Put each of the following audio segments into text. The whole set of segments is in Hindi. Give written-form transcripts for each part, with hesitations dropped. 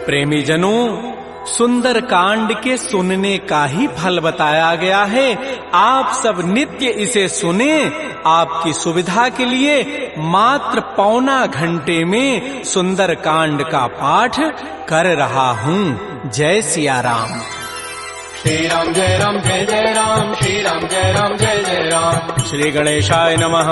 प्रेमी जनों, सुंदर कांड के सुनने का ही फल बताया गया है। आप सब नित्य इसे सुने। आपकी सुविधा के लिए मात्र पौना घंटे में सुंदर कांड का पाठ कर रहा हूँ। जय सिया राम। श्री राम जय राम जय जय राम, श्री राम जय राम जय जय राम। श्री गणेशाय नमः।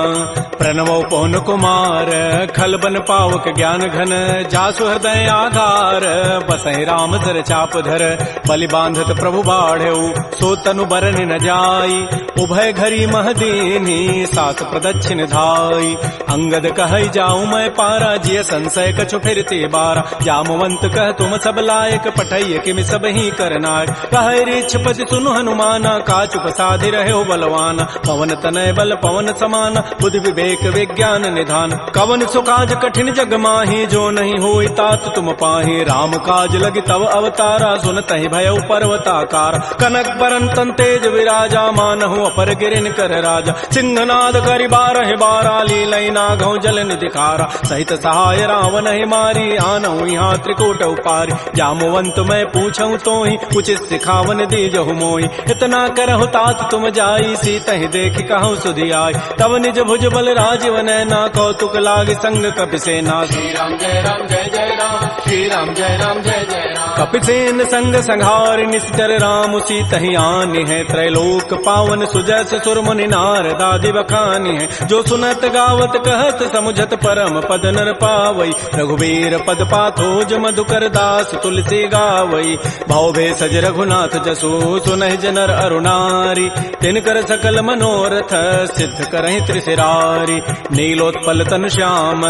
प्रणवो पवन कुमार, खल बन पावक ज्ञान घन, जासु हृदय आधार, बसहि राम सर चाप धर, बलि बांधत प्रभु बाढ़ऊ, सो तनु बरन न जाई, उभय घरी महदीनी, सात प्रदक्षिण धाई। अंगद कहई जाऊं मैं पारा, जिय संशय कछु फिरते बारा, जामवंत कह तुम सब लायक, पठैय किमि सब ही करनायक। कहै पति सुनु हनुमाना, काचुप साधि रहे हो बलवाना, पवन तनय बल पवन समाना, बुद्धि विवेक विज्ञान निधान। कवन सुकाज कठिन जग माही, जो नहीं होई तात तुम पाही, राम काज लगी तव अवतारा, सुनतहि भयउ पर्वताकार। कनक बरन तन तेज विराजा, मानहु अपर गिरिन कर राजा, सिंहनाद करि बारहि बारा, लीलई नागौ जल निधिखारा, सहित सहाय रावण ही मारी, आनहु यहाँ त्रिकूट उपारी। जामवंत मैं पूछऊं तोहि, उचित सिखावन दीजहु मोहि, इतना करहु तात तुम जाई, सीतहि देखि कहु सुधि आई। तब निज भुज बल राजीव नैना, कौतुक लागे संग कपिसेना। श्री राम जय राम जय जय राम, श्री राम जय राम जय जय राम। कपिसेन संग संहार, निश्चर राम सीतहि आनि है, त्रैलोक पावन सुजस सुर मुनि नारद आदि बखानि है। जो सुनत गावत कहत समुझत परम पद नर पावई, रघुबीर पद पाथोज मधुकर दास तुलसी गावई। भव भेषज रघुनाथ जसु, सुनहि जनर अरुणारी, तिनकर सकल मनोरथ, सिद्ध करहि त्रिशिरारी। नीलोत्पल तन श्याम,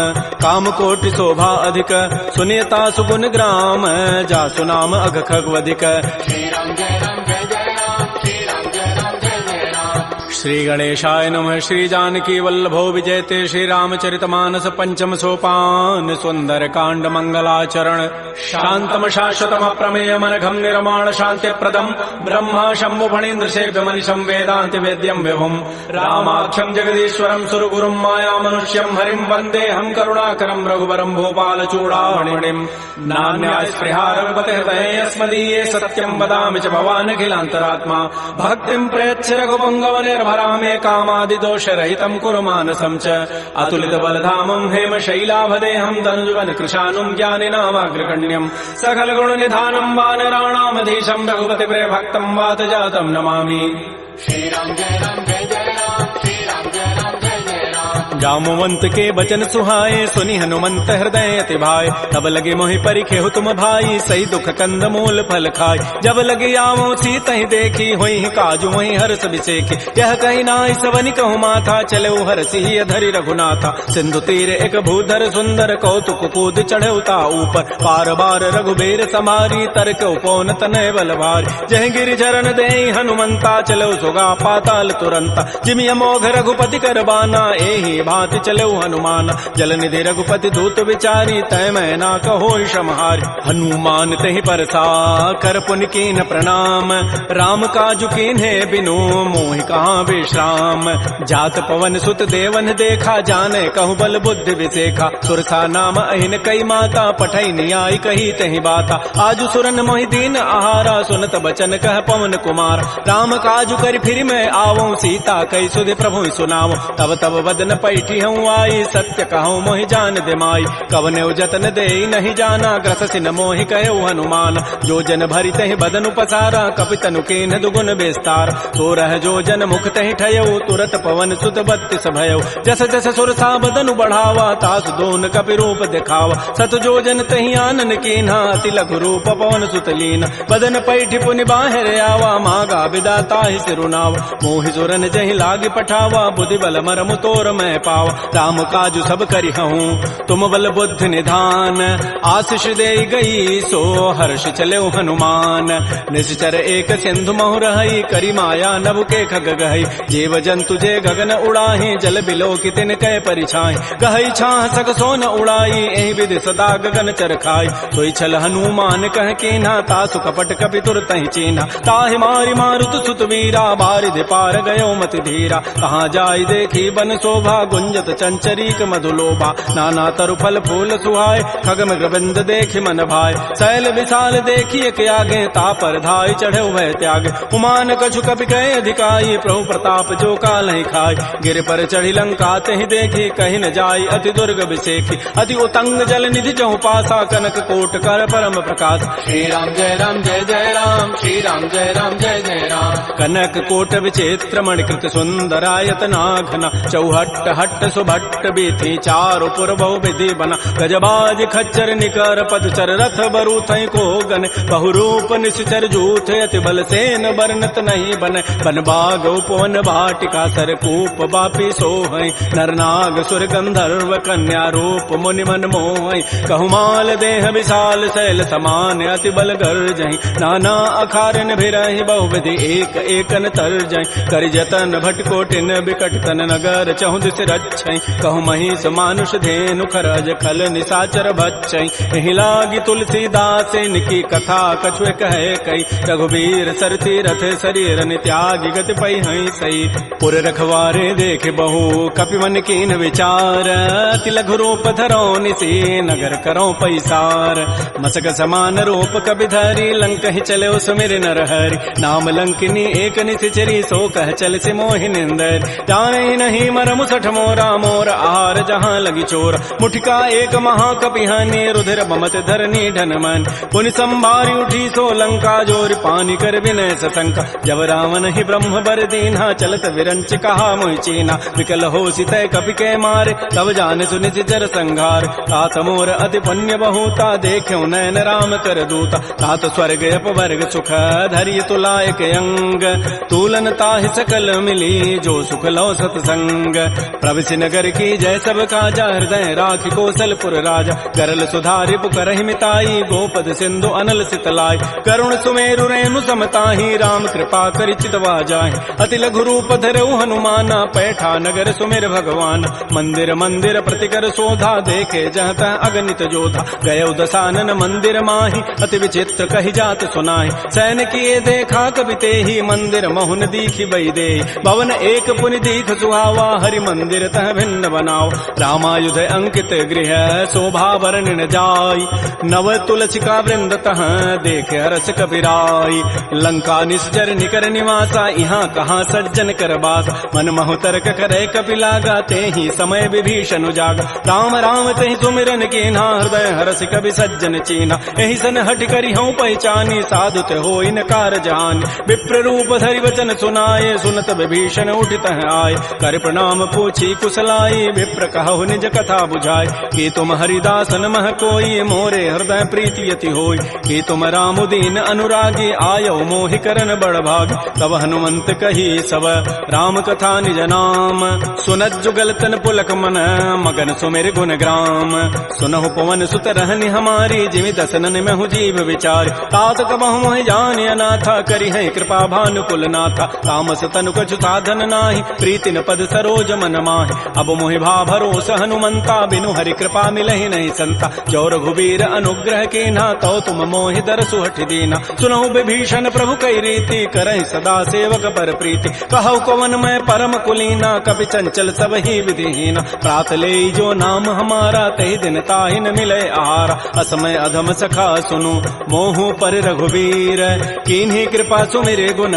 काम कोटि शोभा अधिक, सुनियता सुगुण ग्राम, जासु नाम अघ खगवधिक। श्री राम जय राम जय जय राम, श्री राम जय राम जय जय राम। श्री गणेशाय नमः। श्री जानकी वल्लभो विजयते, श्री रामचरितमानस पंचम सोपान, सुंदर कांड मंगलाचरण। शांतम शाश्वतम प्रमेयम अनघम निर्माण शांति प्रदम, ब्रह्मा शंभु फणीन्द्र सेव्य मनिषं वेदांति वेद्यम विभुम, रामाख्यम जगदीश्वरम सुरगुरुम माया मनुष्यम हरिम, वंदे हम करुणाकरम रघुवरम भूपाल चूड़ामणिम। नान्या स्पृहा रघुपते हृदये अस्मदीये, सत्यम वदामि च भवान् अखिलान्तरात्मा, भक्तिं प्रयच्छ रघुपुंगव निर्भरामे, कामादि दोष रहितं कुरु मानसं च। अतुलित बलधामं हेम शैलाभदेहं, तनुजुवन कृशानुं ज्ञानिनामाग्रगण्यं, सकल गुण निधानं वानराणामधीशं, रघुपति प्रिय भक्तं वात जातं नमामि। श्री राम जय राम जय जय राम, श्री राम जय राम जय जय राम। जामवंत के बचन सुहाए, सुनि हनुमंत हृदय अति भाए, तब लगे मोहि परिखेहु तुम भाई, सही दुख कंद मूल फल खाय। जब लगे आवो सीतहि देखी, होई काजु वही हर्ष विसेखी, यह कही नाई सवनि कहु माथा, चले हरसि अधरि रघुनाथा। सिंधु तीर एक भूधर सुंदर, कौतुक कूद चढ़ौता ऊपर, पार बार रघुबीर समारी, तरक उपौन तनय बल भारी। जह गिरि चरण देहि हनुमंता, चलो सुगा पाताल तुरंता, जिमि अमोघ रघुपति कर बाना, एहि भांति चलो हनुमान। जल निधि रघुपति दूत विचारी, तय मैं ना कहो क्षमहारी। हनुमान तहि परसा कर पुनि कीन प्रणाम, राम काजु कीन्हे बिनु मोहि कहाँ विश्राम। जात पवन सुत देवन देखा, जाने कहु बल बुद्धि विसेखा, सुरसा नाम अहिन कई माता, पठई नियाई कही तहि बाता। आजु सुरन मोहि दीन आहारा, सुनत बचन कह पवन कुमार। राम काजु कर फिर मैं आवो, सीता कई सुधि प्रभु सुनावो। तब तब वदन पैठी हूँ आई, सत्य कहूँ मोहि जान दिमाई। कवने जतन दे नहीं जाना, ग्रस सिन मोहि कहो हनुमान। जो जन भरि तहि बदन पसारा, कपितनु कीन्ह दुगुन विस्तार। तो रह जो जन मुख तहि ठयऊ, तुरत पवन सुत बत्तिस भयऊ। जस जस सुरसा बदनु बढ़ावा, तास दोन कपि रूप दिखावा। सत जो जन तहि आनन कीन्हा, अति लघु रूप पवन सुत लीन। बदन पैठी पुनि बाहर आवा, मागा विदा ताहि सिरुनावा। मोहि सुरन जहि लागी पठावा, बुद्धि बल मरमु तोर मैं पावा। राम काजु सब करि हूँ तुम बल बुद्धि निधान, आशीष दे गई सो हर्ष चले हनुमान। निश्चर एक सिंधु महु रहई, करी माया नभ के खग गहई। जीव जंतु जे गगन उड़ाही, जल बिलो की तिन कै परिछाई। गहई छाह सक सोन उड़ाई, एहि विधि सदा गगन चरखाई। सोई छल हनुमान कह कीन्हा, तासु कपट कपि तुरतहि चीन्हा। ताहि मारि मारुत सुत वीरा, बारिधि पार गयो मति धीरा। कहाँ जाई देखी बन शोभा, भुंजत चंचरीक मधुलोभा नाना तरु फल फूल सुहाय खग मृगबिंद देखि मन भाय शैल विशाल देखिए के आगे तापर धाय चढ़े वह त्याग उमान कछु कपि कहे अधिकाई प्रभु प्रताप जो काल ही खाय गिर पर चढ़ी लंका तहि देखी कहीं न जाय अति दुर्ग विसेखी अति उतंग जल निधि चहु पासा कनक कोट कर परम प्रकाश श्री राम जय जय राम श्री राम जय जय राम कनक कोट विचित्र मणिकृत सुंदरायत नाघना चौहट्ट हट्ट सुभट्ट बीथी चारु पुर बहु विधि बना गजबाज खच्चर निकर पदचर रथ बरू थई को गन बहुरूप निश्चर जूथ अति बल सेन वर्णत नहीं बन बन बाग उपवन भाटिका सरकूप बापी सोहई नरनाग सुर गंधर्व कन्या रूप मुनि मन मोहई कहुमाल देह विशाल शैल समान अति बल गर्जहि नाना अखारन भिरहि बहुविधि एक एकन तरजहि कर जतन भटकोटिन बिकट तन नगर चहु दिस रक्षै कहु महिष मानुष धेनु खरज खल निसाचर बच्चै एहि लागी तुलसीदास इनकी कथा कछुए कहे कई रघुबीर सरती रथ शरीर त्यागी गति पै हई सई पुर रखवारे देख बहु कपि मन कीन विचार अति लघु रूप धरो निसी नगर करो पैसार मसक समान रूप कबि धरी लंक ही चले सुमिर नर हरि नाम लंकिनी एक निशिचरी सो कह चल से मोहि निंदर जाने नहीं मर मुसठ मोरा मोर आहार जहाँ लगी चोर मुठिका एक महाकपिहानी रुधिर बमत धरनी ढन मन पुनि संभारी उठी सो लंका जोर पानी कर विनय सतंका जब रावण ही ब्रह्म बर दीन्हा चलत विरंच कहा मोहि चीना विकल हो सितय कपि के मारे तब जान सुनि जर संघार तात मोर अति पुण्य बहुता देखो नयन राम कर दूता तात स्वर्ग अपवर्ग सुख धरिय तुलायक अंग तूलन ताहि सकल मिली जो सुख लो सतसंग प्रविशि नगर की जय सब काजा हृदय राखि कौशलपुर राजा करल सुधारि पुकरहि मिताई गोपद सिंधु अनल सितलाई करुण सुमेरु रेणु समताहि राम कृपा करि चितवा जाहि अति लघु रूप धरऊ हनुमाना पैठा नगर सुमेर भगवान मंदिर मंदिर प्रतिकर शोधा देखे जहत अगणित जोधा गय दसानन मंदिर माही अति विचित्र कही जात सुनाहि सैन किए देखा कवि ते ही मंदिर महुन दीखि बई दे भवन एक पुनि दीख सुहावा हरि मंदिर तह भिन्न बनाओ रामायुध अंकित गृह शोभा वर्णन जाय नव तुलसिका वृंद तह देख हरस कबीराई लंका निश्चर निकर निवासा यहाँ कहाँ सज्जन कर बास मन महु तर्क करे कपिला गाते ही समय विभीषण जागा राम राम तहि सुमिरन कीन्हा हृदय हरस कवि सज्जन चीना एहि सन हट करि हूँ पहचानी साधुत होई न कार जान विप्र रूप धरि वचन सुनाए सुनत विभीषण उठित आए कर प्रणाम पूछी कुशलाई विप्र कहु निज कथा बुझाए कि तुम हरिदासन मह कोई मोरे हृदय प्रीति यति होई कि तुम राम दीन अनुरागी आयो मोहि करन बड़ भाग तब हनुमंत कही सब राम कथा निज नाम सुनत जुगल तन पुलक मन मगन सुमेर गुण ग्राम सुनहु पवन सुत रहनि हमारी जिमि दसनन में हूँ जीव विचार तात कबहु मोहि जान अनाथा करि है कृपा भानुकुल नाथा तामस तनु कछु साधन नाही प्रीति न पद सरोज मन माहि अब मोहि भा भरोस हनुमंता बिनु हरि कृपा मिलहि नहीं संता जो रघुबीर अनुग्रह कीन्हा तो तुम मोहि दरसु हठि दीना सुनहु विभीषण प्रभु कई रीति करहि सदा सेवक पर प्रीति कहु कवन मैं परम कुलीना कपि चंचल सब ही विधिहीना प्रात ले जो नाम हमारा तहि दिन ताहि न मिले आहारा असमय अधम सखा सुनु मोहु पर रघुबीर कीन्ही कृपा सुमिरे गुण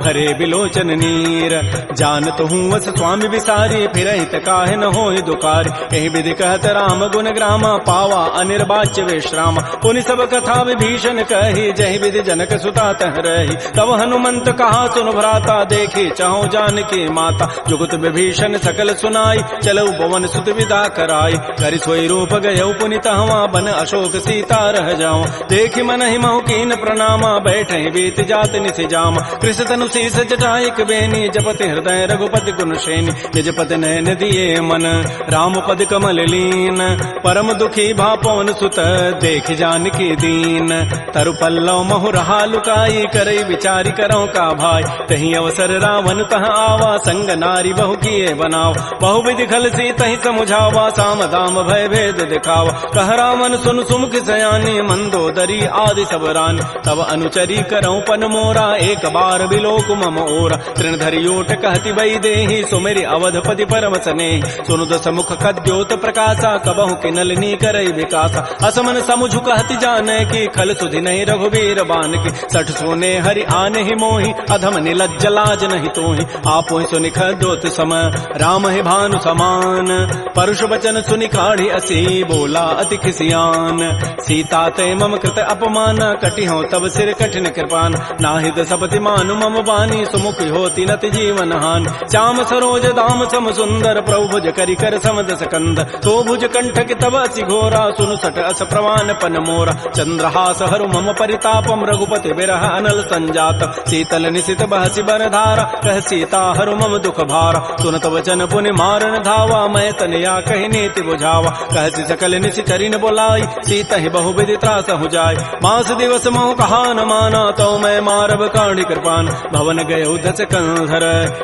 भरे बिलोचन नीर जानत हूँ वस स्वामी विसारी फिरहित काहे न होहि दुखारी एहि विधि कहत राम गुण ग्रामा पावा अनिर्वाच्य विश्राम पुनि सब कथा विभीषण कही जहि विधि जनक सुता तह रही तब हनुमंत कहा सुन भ्राता देखी चाहो जानकी माता जुगत विभीषण सकल सुनाई चलऊ पवन सुत विदा कराई करि सोई रूप गयऊ पुनित हवा बन अशोक सीता रह जाऊं देखि मन ही महु कीन प्रणामा बैठे बीत जात निसि जाम कृष्ण तनु शीस जटाइक बेनी जपति हृदय रघुपति गुण श्रेणी निजपति नयन दिए मन राम पद कमल लीन परम दुखी भा पवन सुत देख जानकी दीन तरु पल्लव महु रहा लुकाई करई विचारी करो का भाई तही अवसर रावण तह आवा संग नारी बहु किए बनाओ बहु विधि खल सी तही समुझावा साम दाम भय भेद दिखावा कह रावण सुन सुमुख सयानी मंदोदरी आदि सब रानी तब अनुचरी करऊं पन मोरा एक बार बिलोक मम ओरा तृण धरि ओट कहति बई देहि सुमेरि अवधपति परम परम स्नेह। सुनु दस मुख कद्योत प्रकाशा, कबहु की नलिनी करई विकासा। असमन समुझ कहति जाने की, खल सुधि नहीं रघुबीर बान की। सठ सोने हरि आने ही मोहि, अधम निलज्ज लाज नहीं तोहि। आपो ही सुनि खद्योत सम, राम है भानु समान। परुष वचन सुनि काढ़ी असी, बोला अति खिसियान। सीता ते मम कृत अपमान, कटि हो तब सिर कठिन कृपान। नाहिद सपति मानु मम बानी, सुमुख होती नति जीवन हान। श्याम सरोज दाम सम सुंदर, प्रभु भुज करि कर समदस कंद। तो भुज कंठ की तब असि घोरा, सुनु सट अस प्रवान पन मोरा। चंद्रहास हरु मम परितापम, रघुपति बिरह अनल संजात। शीतल निशित बहसि बर धारा, कह सीता हरु मम दुख भारा। सुनत वचन पुनि मारन धावा, मैं तनया कहि नीति बुझावा। कहसि सकल निशि चरिन बोलाई, सीता ही बहु विधि त्रास हो जाय। मास दिवस मोह कहा न माना, तो मैं मारब काढ़ी कृपान। भवन गए दस कंधर,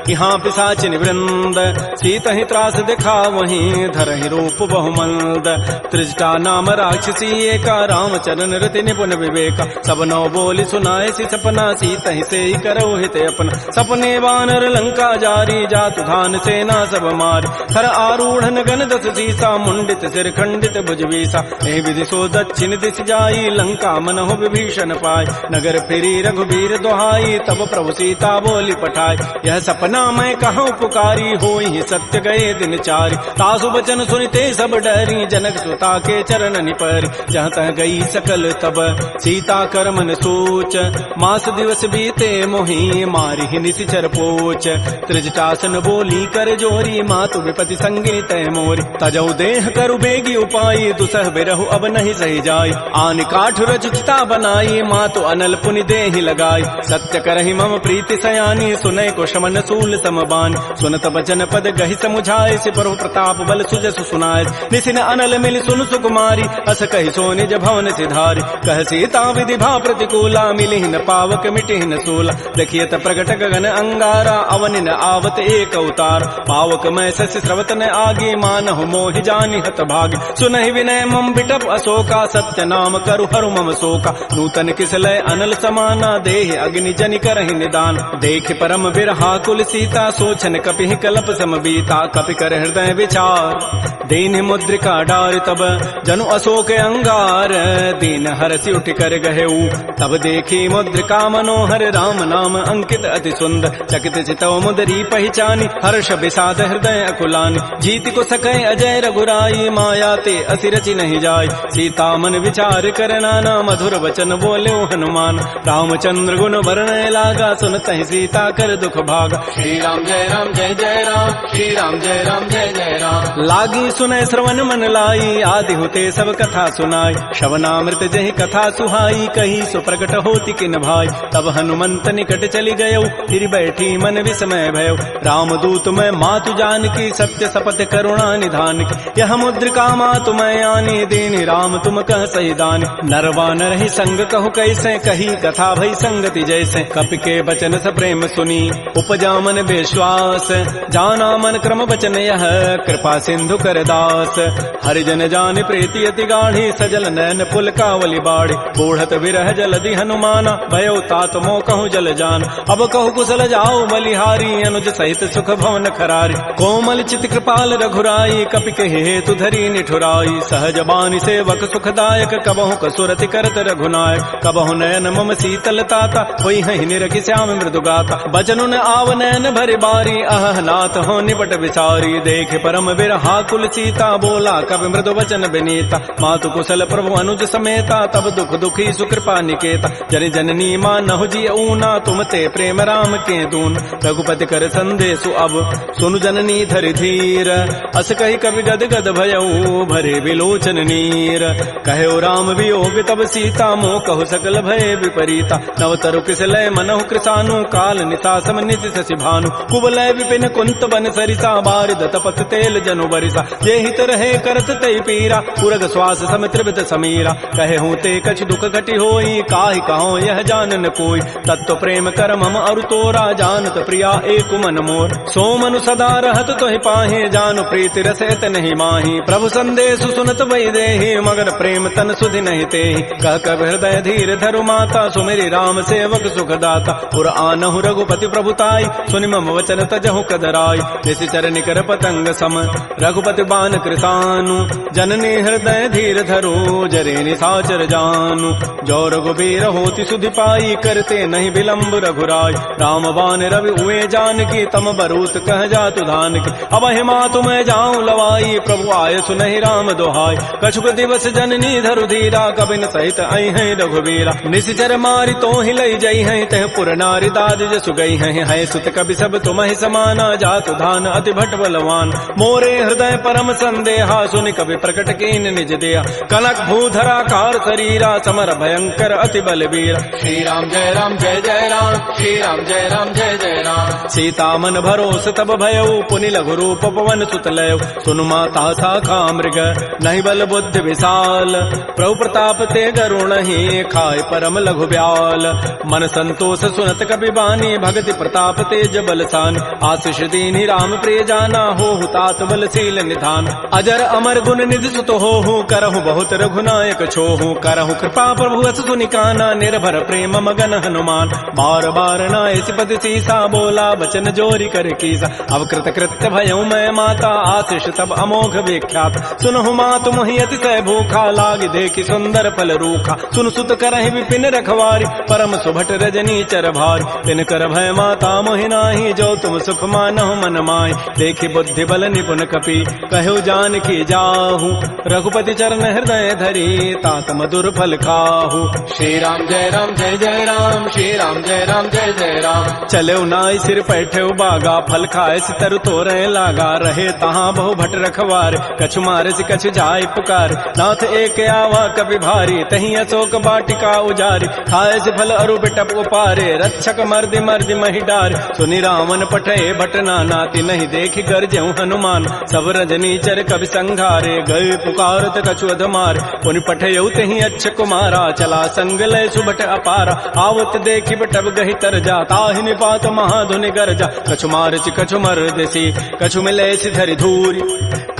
यहाँ पिशाचिन वृंद। सीता ही त्रास दिखा वहीं, धर ही रूप बहुमंद। त्रिजटा नाम राक्षसी एका, राम चरण रति निपुण विवेका। सब नौ बोली सुनाए सी सपना, सीता ही से ही करो हित अपना। सपने वानर लंका जारी, जातु धान सेना सब मारी। हर आरूढ़ गण दस सीसा, मुंडित सिर खंडित भुजवीसा। एहि विधि सो दक्षिण दिश जाई, लंका मनहु विभीषण पाय। नगर फिरी रघुबीर दोहाई, तब प्रभु सीता बोली पठाई। यह सपना मैं कहूँ पुकारी, होई सत्य गए दिन चारि। तासु बचन सुनिते सब डरी, जनक सुता के चरण निपरि। जहाँ तह गई सकल तब, सीता कर मन सोच। मास दिवस बीते मोहि, मारी निशिचर पोच। त्रिजटासन बोली कर जोरी, मातु विपति संगे तय मोरी। तजौ देह करु बेगी उपाई, दुसह बिरहु अब नहीं सही जाई। आन काठ रचिता बनाई, मातु अनल पुनि देहि लगाई। सत्य करहि मम प्रीति सयानी, सुनय को शमन सूल समबान। सुनत बचन पद गहि समुझाए, सिपरु प्रताप बल सुजसु सुनाय। निसिन अनल मिल सुनु सुकुमारी, अस कहि सो निज भवन सिधारी। कह सीता विधि भा प्रतिकूला, मिलिहि न पावक मिटिहि न सूला। देखियत प्रगट गगन अंगारा, अवनि न आवत एक अवतार। पावक मैं शशि स्रवत न आगे, मानहु मोहि जानि हत भागी। सुनहि विनय मम बिटप अशोका, सत्य नाम करु हरु मम शोका। नूतन किसलय अनल समाना, देहि अग्नि जनि करहि निदान। देख परम बिरहा कुल सीता, सोचन कपिहि कलप सम बीता। कपि कर हृदय विचार, दीन मुद्रिका डारि तब। जनु अशोक अंगार, दीन हरसि उठि कर गहेऊ। तब देखी मुद्रिका मनोहर, राम नाम अंकित अति सुंदर। चकित चितव मुदरी पहचानी, हर्ष विषाद हृदय अकुलानी। जीत को सकै अजय रघुराई, माया ते असि रचि नहीं जाय। सीता मन विचार कर नाना, मधुर वचन बोल्यो हनुमान। रामचंद्र गुण वर्णय लागा, सुनत ही सीता कर दुख भागा। श्री राम जय राम जय जय राम, श्री राम जय राम जय जय राम। लागी सुनय श्रवण मन लाई, आदि होते सब कथा सुनाई। श्रवणामृत जहि कथा सुहाई, कही सो प्रकट होति किन भाई। तब हनुमंत निकट चली गयो, फिर बैठी मन विस्मय भयो। रामदूत मैं मातु जान की, सत्य शपथ करुणा निधान की। यह मुद्रिका मातु मैं आनी, दीनि राम तुम कह सही दानी। नरवा नर ही संग कहु कैसे, कही कथा भई संगति जैसे। कपि के बचन स प्रेम सुनी, उपजा मन विश्वास। जाना मन क्रम बचन यह, कृपा सिंधु कर दास। हरिजन जान प्रीति अति गाढ़ी, सजल नैन पुल कावली बाड़ी। बूढ़त विरह जलधि हनुमाना, भयो तात मोह कहूँ जल जान। अब कहु कुशल जाओ बलिहारी, अनुज सहित सुख भवन खरारी। कोमल चित कृपाल रघुराई, कपि के हेतु धरी निठुराई। सहज बानी सेवक सुखदायक, कबहु कसुरति करत रघुनायक। कबहु नयन मम शीतल ताता, होई हहि निरखि श्याम मृदु गाता। बचनुन आव नयन भरि बारी, अह नाथ हो निपट विचारी। देख परम बिरहा कुल सीता, बोला कवि मृदु वचन विनीता। मातु कुशल प्रभु अनुज समेता, तब दुख दुखी सुकृपा निकेता। जन जननी मानहु जिय ऊना, तुम ते प्रेम राम के दून। रघुपति कर संदेशु अब, सुनु जननी धरि धीर। अस कहि कवि गद गद भयऊ, भरे विलोचन नीर। कहो राम वियोग तब सीता, मोह कहु सकल भय विपरीता। नव तरु किसलय मनहु कृसानु, काल निता सम निति शशि भानु। कुवलय विपिन कुंत बन सरिसा, बारिद तपत तेल जनु बरिसा। जे हित रहे करत तई पीरा, पुरग श्वास सम त्रिविध समीरा। कहे हूँ ते कछ दुख घटी होई, काहि कहो यह जान न कोई। तत्व प्रेम कर मम अरु तोरा, जानत प्रिया एक मन मोर। सो मनु सदा रहत तोहि पाहे, जानु प्रीति रसत नहीं माही। प्रभु संदेश सुनत वै देहि, मगर प्रेम तन सुधि नहीं तेहि। कह कब हृदय धीर धरु माता, सुमिरि राम सेवक सुखदाता। पुर आनहु रघुपति प्रभुताई, सुनि मम वचन तजहु कदराई। जैसे निश्चर निकर पतंग सम रघुपति बान कृतानु जननी हृदय धीर धरो जरे निशाचर जानु जो रघुबीर होति सुधि पाई करते नहीं विलंब रघुराय राम बान रवि उए जानकी तम बरूत कह जातु धान की अब हिमा तुम्हें जाऊं लवाई प्रभु आय सुनहि राम दोहाय कछुक दिवस जननी धरु धीरा कबिन सहित आई है रघुबीरा निश्चर मारी तो ही लई जई है तह पुर नारी दाद जसु गई है सुत कवि सब तुम्हें समाना जातु धान अति भट बलवान मोरे हृदय परम संदेहा सुनि कवि प्रकट कीन निज दिया कनक भूधरा कार शरीरा समर भयंकर अति बलबीरा श्री राम जय राम जय जय राम श्री राम जय राम जय जय राम सीता मन भरोस तब भयउ पुनि लघु रूप पवन सुत लय सुनु माता शाखा मृग नहीं बल बुद्धि विशाल प्रभु प्रताप ते गरुण ही खाय परम लघु ब्याल मन संतोष सुनत कपि बानी भगति प्रताप तेज बलसान आशीष दीनि राम प्रिय जाना हो तात बलशील निधान अजर अमर गुण निधि सुत हो करहु बहुत रघुनायक छोहु करहु कृपा प्रभु अस सुनिकाना निर्भर प्रेम मगन हनुमान बार बार नाय सिपति सीसा बोला बचन जोरी कर कीसा अब कृत कृत्य भयउ मैं माता आशीष तब अमोघ विख्यात सुनहु मातु मोहि अतिशय भूखा लाग देखि सुंदर फल रूखा सुन सुत करहि विपिन रखवारी परम सुभट रजनी चर भारी तिन कर भय माता मोहि नाही जो तुम सुख मानहु मन माय देखि बुद्धि बल निपुन कपि कहु जानकी जाहु रघुपति चरण हृदय धरी तात मधुर फल खाहु श्री राम जय जय राम श्री राम जय जय राम चले नाई सिर बैठे बागा फल खाए सितर तोरे लागा रहे तहाँ बहु भट रखवार कछु मारे से कछु जाय पुकार नाथ एक आवा कवि भारी तही अशोक बाटिका उजारी खाए से फल अरु बिटप उपारे रक्षक मर्दि मर्दि मही डार सुनि रावण पठे भट नाती नहीं देखि गरजहु हनुमान सब रजनी चर कवि संघारे गए पुकारत कछु अधमार पुनि पठयउ तही अच्छ कुमारा चला संग लय सुभट अपारा आवत देखि बटब गहि तर जा ताहि निपात महाधुनि गरजा कछु मार कछु मर्दसी कछु मिले धरि धूरी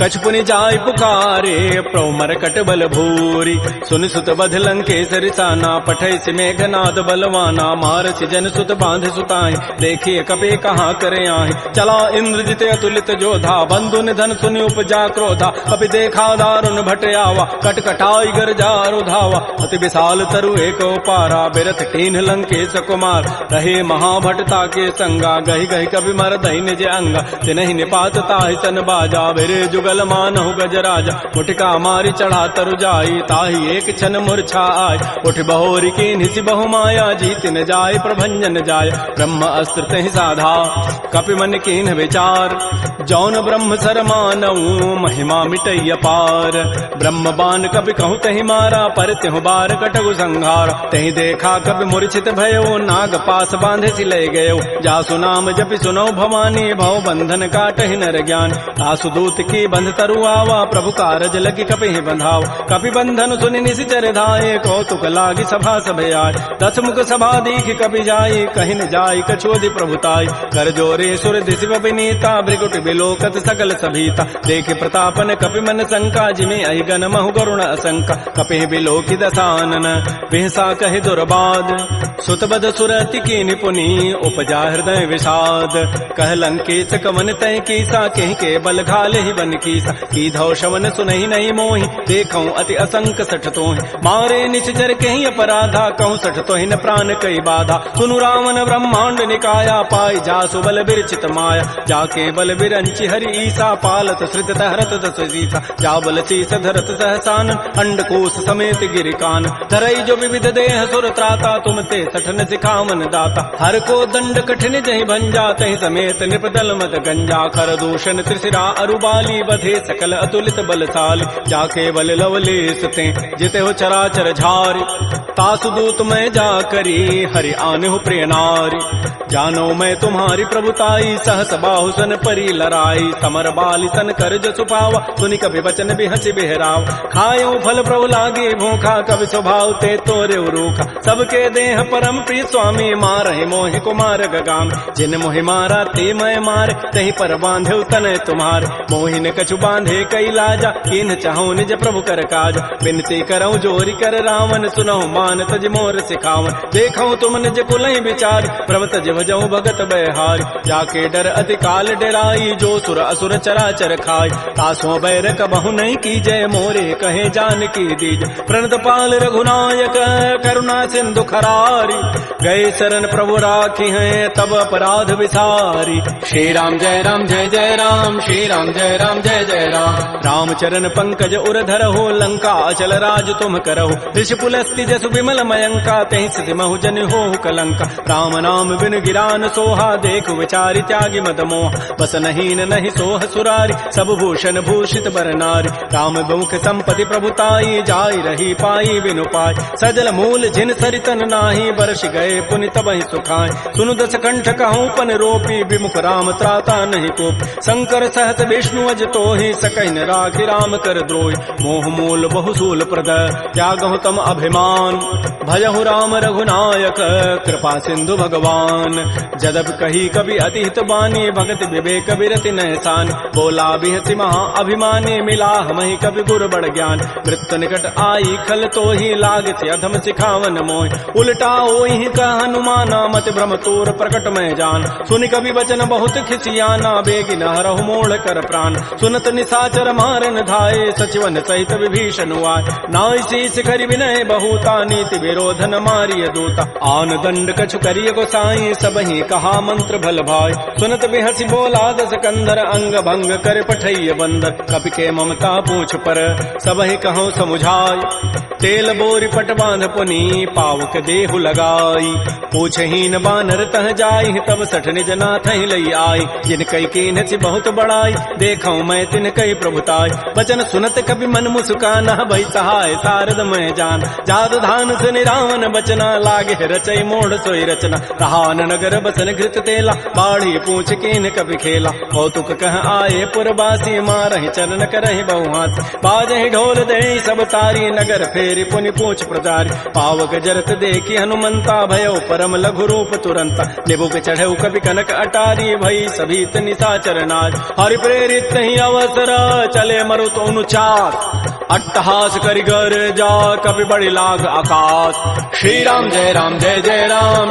कछु पुनि जाय पुकारे प्रभु मरकट बल भूरी सुन सुत बध लंकेसरि साना पठै से मेघनाद बलवाना मार जन सुत बांध सुताई देखिए कपे कहाँ करे आए चला इंद्रजित अतुलित जोधा बंधु निधन सुनि उपजा क्रोधा कपि देखा दारुण भट आवा कटकटाई गरजा रुधावा अति विशाल तरु एक पारा बिरथ कीन लंकेश कुमार रहे महाभटता के संगा गहि गहि कवि मर दहि निज अंगा तिनहि निपात ताहि सन बाजा बिरे जुगल मानहु गजराजा मुटिका मारी चढ़ा तरु जाई ताहि एक क्षण मूर्छा आय उठ बहोरी की निसि बहु माया जीत न जाय प्रभंजन जाय ब्रह्म अस्त्र तहि साधा कपि मन कीन विचार जौन ब्रह्म सर मानऊ महिमा मिटैय पार ब्रह्म बान कपि कहु तहि मारा पर त्यहु बार कटगु संहार तहि देखा कपि मूर्छित भयो नाग पास बांधे सि ले गयो जासु नाम जपि सुनो भवानी भव बंधन काटहि नर ज्ञान आसु दूत की बंध तरु आवा प्रभु कारज लगी कपि बंधाव कपि बंधन सुनि निश्चर धाये कौतुक लागी सभा सब आय दस मुख सभा दीख कपि जाई कहि न जाई कछोदि प्रभुताई कर जोरे सुर दिशि विनीता भृगुट बिलोकत सकल सभीता देख प्रतापन कपि मन शंका जिमे अहि गण महु गरुण असंका कपि बिलोकि दसानन बिहसा कहि दुर्बाद सुतबद सुरति की निपुनी उपजा हृदय विषाद कह लंकेश कवन तय कीसा कहि के बल घाले ही बन कीसा की धौ शवन सुनहि नहीं मोहि देखौ अति असंक सठ तोहि मारे निश्चर कहि अपराधा कहूँ सठ तोहि न प्राण कई बाधा सुनु रावण ब्रह्मांड निकाया पाई जासु बल बिरचित माया जाके बल बिरंचि हरि ईसा पालत श्रित हरत दस सीसा जा बल शीस धरत सहसान अंडकोश समेत गिरिकान धरई जो विविध देह सुर त्राता तुम ते सठन सिखावन दाता हर को दंड कठिन जहि भंजा तहि समेत निपदल मत गंजा कर दूषण त्रिशिरा अरुबाली बधे सकल अतुलित बलशाली जाके बल लवलेस ते जिते हो चराचर झारी तासु दूत मैं जा करी हरि आने प्रिय नारी जानो मैं तुम्हारी प्रभुताई सहस बाहु सन परी लराई समर बाली सन कर जसु पावा सुनि कभी वचन भी हंसी बिहराव खायो फल प्रभु लागे भूखा कभी स्वभाव ते तोरे रूखा सबके देह परम प्रिय स्वामी मारहि मोहि कुमार गगाम जिन मोहि मारा ते मैं मार कहीं पर बांधे तन तुम्हार मोहि न कछु बांधे कई लाजा कीन चाहो निज प्रभु कर काज बिनती करऊं जोरी कर रावण सुनहु मान तज मोर सिखावन देखो तुम निज कुलहि विचार प्रभु तज भजऊ भगत बहारी जाके डर अति काल डराई जो सुर असुर चराचर खाई तासों बैर कबहु नहीं की जय मोरे कहे जान की दीज प्रणत पाल रघुनायक करुणा सिंधु खरारी गए शरण प्रभु राखी हैं तब अपराध विसारी श्री राम जय राम श्री राम जय जय राम रामचरण पंकज उर धरहु लंका अचल राज तुम करहु ऋषि पुलस्ति जसु विमल मयंका तेहि सिधि महु जन हो कलंका राम नाम बिन गिरान सोहा देख विचारि त्यागी मद मोह बस नहीं नहीं सोह सुरारी सब भूषण भूषित बर नारी राम मुख संपत्ति प्रभुताई जाई रही पाई बिनु पाई सजल मूल जिन सरितन नाही बरस गए पुनि तबहि सुखाय सुनु दस कंठ कहूँ पन रोपी विमुख राम त्राता नहीं कोप शंकर सहत विष्णु अज तोहि सकहि राखि राम कर द्रोहि मोह मूल बहुसूल प्रद त्यागहु तम अभिमान भजहु राम रघुनायक कृपा सिंधु भगवान जदब कही कवि अतिहित बानी भगत विवेक विरति नहसान बोला बिहति महा अभिमानी मिला हमहि कवि गुर बड़ ज्ञान मृत्यु निकट आई खल तो ही लागत अधम सिखावन मोह उल्टा ओहि कह हनुमाना मत भ्रम तोर प्रकट में जान सुन कवि वचन बहुत खिसियाना बेगिन हरहु मोड़ कर प्राण सुनत निशाचर मारन धाये सचिवन सहित विभीषण आए नाई शीस करि विनय बहुता नीति विरोधन मारिय दूता आन दंड कछु करिय गोसाई सबहि कहा मंत्र भल भाई सुनत बिहसी बोला दस कंधर अंग भंग कर पठैय बंदर कपि के ममता पूछ पर सबहि कहो समुझाई तेल बोरी पट बांध पुनी पावक देहु लगाई पूछहीन बानर तह जाई तब सठ निज नाथ लई आई जिन कई कीन सी बहुत बड़ाई देखो मैं तिन कई प्रभुताई वचन सुनत कभी मन मुस्काना भई सहाय शारद मैं जान जाद धान सुनि रावण बचना लागे रचई मोड़ सोई रचना रहान नगर बसन घृत तेला बाढ़ी पूछ कीन कभी खेला कौतुक कह आए पुरबासी मारहि चरण करहि बहुहास बाजहि ढोल दे सब तारी नगर फेरी पुनि पूछ प्रजारी पावक जरत देखी हनुमंता भयो परम लघु रूप तुरंता निबुक चढ़ऊ कभी कनक अटारी भई सभी निशाचर नाज हरि प्रेरित ही अवसर चले मरुत अनुचार अट्टहास करिगर जा कभी बड़ी लाग आकाश श्री राम जय राम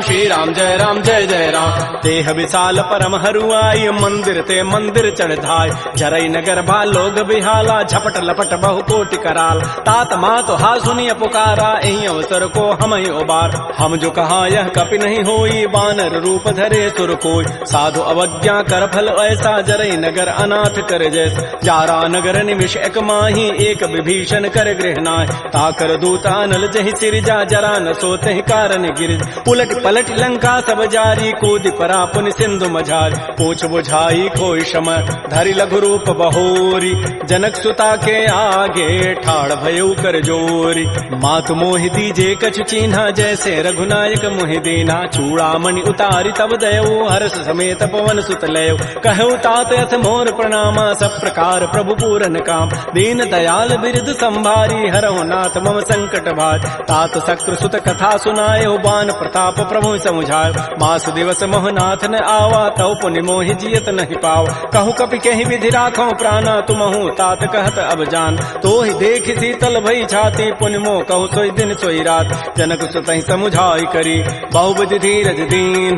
श्री राम जय राम देह विशाल परम हरुआई मंदिर ते मंदिर चढ़ाई जरई नगर भा लोग बिहाला झपट लपट बहु कोटि कराल तात मात हा सुनिय पुकारा यही अवसर को हम ही उबार हम जो कहा यह कपि नहीं होई बानर रूप धरे सुर कोई साधु अवज्ञा कर फल ऐसा जरई नगर अनाथ कर जैसा जारा नगर निमिष एक माही एक विभीषण कर गृहनाय ताकर दूता नल जहि सिरजा जरा न सोते कारण गिर उलट पलट लंका सब जारी कूद परा पुनि सिंधु मझारी पूछ बुझाई कोई शम धरि लघु रूप बहोरी जनक सुता के आगे ठाड़ भयउ कर जोरी मातु मोहि दीजे कछु चिन्हा जैसे रघुनायक मोहि दीना चूड़ामणि उतारी तब दयऊ हर्ष समेत पवन सुत लयऊ कहु तात अथ मोर प्रणामा सब प्रकार प्रभु पूरन काम दीन दयाल बिरद संभारी हरहु नाथ मम संकट भार तात शक्र सुत कथा सुनायो बान प्रताप प्रभु समुझायो मास दिवस मोहनाथ न आवा तव पुनि मोहि जियत नहीं पाव कहु कपि कहि विधि राखो प्राणा तुमहु तात कहत अब जान तो ही देख शीतल भई छाती पुनि मोह कहु सोई दिन सोई रात जनक सुतहि समुझाई करी बहुविधि धीरज दीन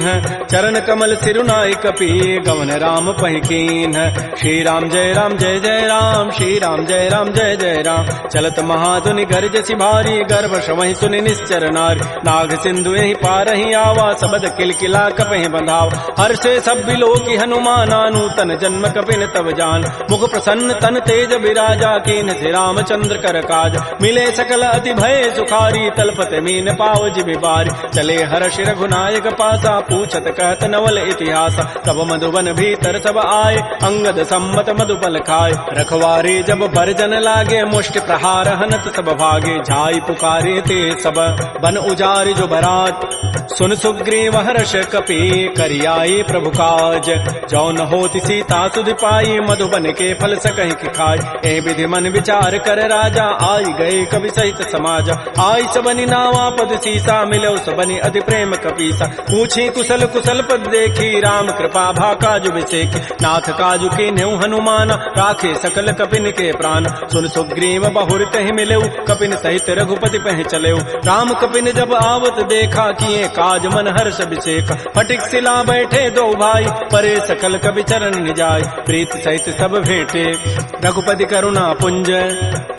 चरण कमल सिरुनाई कपि गवन राम पहिकीन श्री राम जय राम श्री राम जय राम चलत महाधुनि गर्जसि भारी गर्भ श्रवहि सुनि निश्चर नारी नाग सिंधु यही पार ही आवा सबद किलकिला कपहि बंधाव हर्षे सब बिलोकी हनुमाना नूतन जन्म कपिन तब जान मुख प्रसन्न तन तेज विराजा कीन श्री रामचंद्र कर काज मिले सकल अति भय सुखारी तलपत मीन पाव जिबि बारी चले हर्ष रघुनायक पासा पूछत कहत नवल इतिहास तब मधुबन भीतर सब आए अंगद सम्मत मधुपल खाए रखवारे जब बरजन लागे मुष्टि प्रहार हनत सब भागे झाई पुकारे ते सब बन उजारि जो बरात सुन सुग्रीव हर्ष कपि करियाई प्रभु काज जौन होति सीता सुधि पाई मधुबन के फल सकहि कि खाय ए विधि मन विचार कर राजा आई गए कवि सहित समाज आई सबनि नावा पद सीसा मिलो सबनि अति प्रेम कपीसा पूछी कुशल कुशल पद देखी राम कृपा भा काजु विसेखी नाथ काजु के नेउ हनुमान राखे सकल कपिन के प्राण सुन सुग्रीव सुग्रीव बहुर तहि मिलेउ, कपिन सहित रघुपति पह चलेउ। राम कपिन जब आवत देखा, किए काज मन हर्ष अभिषेक। फटिक सिला बैठे दो भाई, परे सकल कवि चरण निजाय। प्रीत सहित सब भेंटे, रघुपति करुणा पुंज।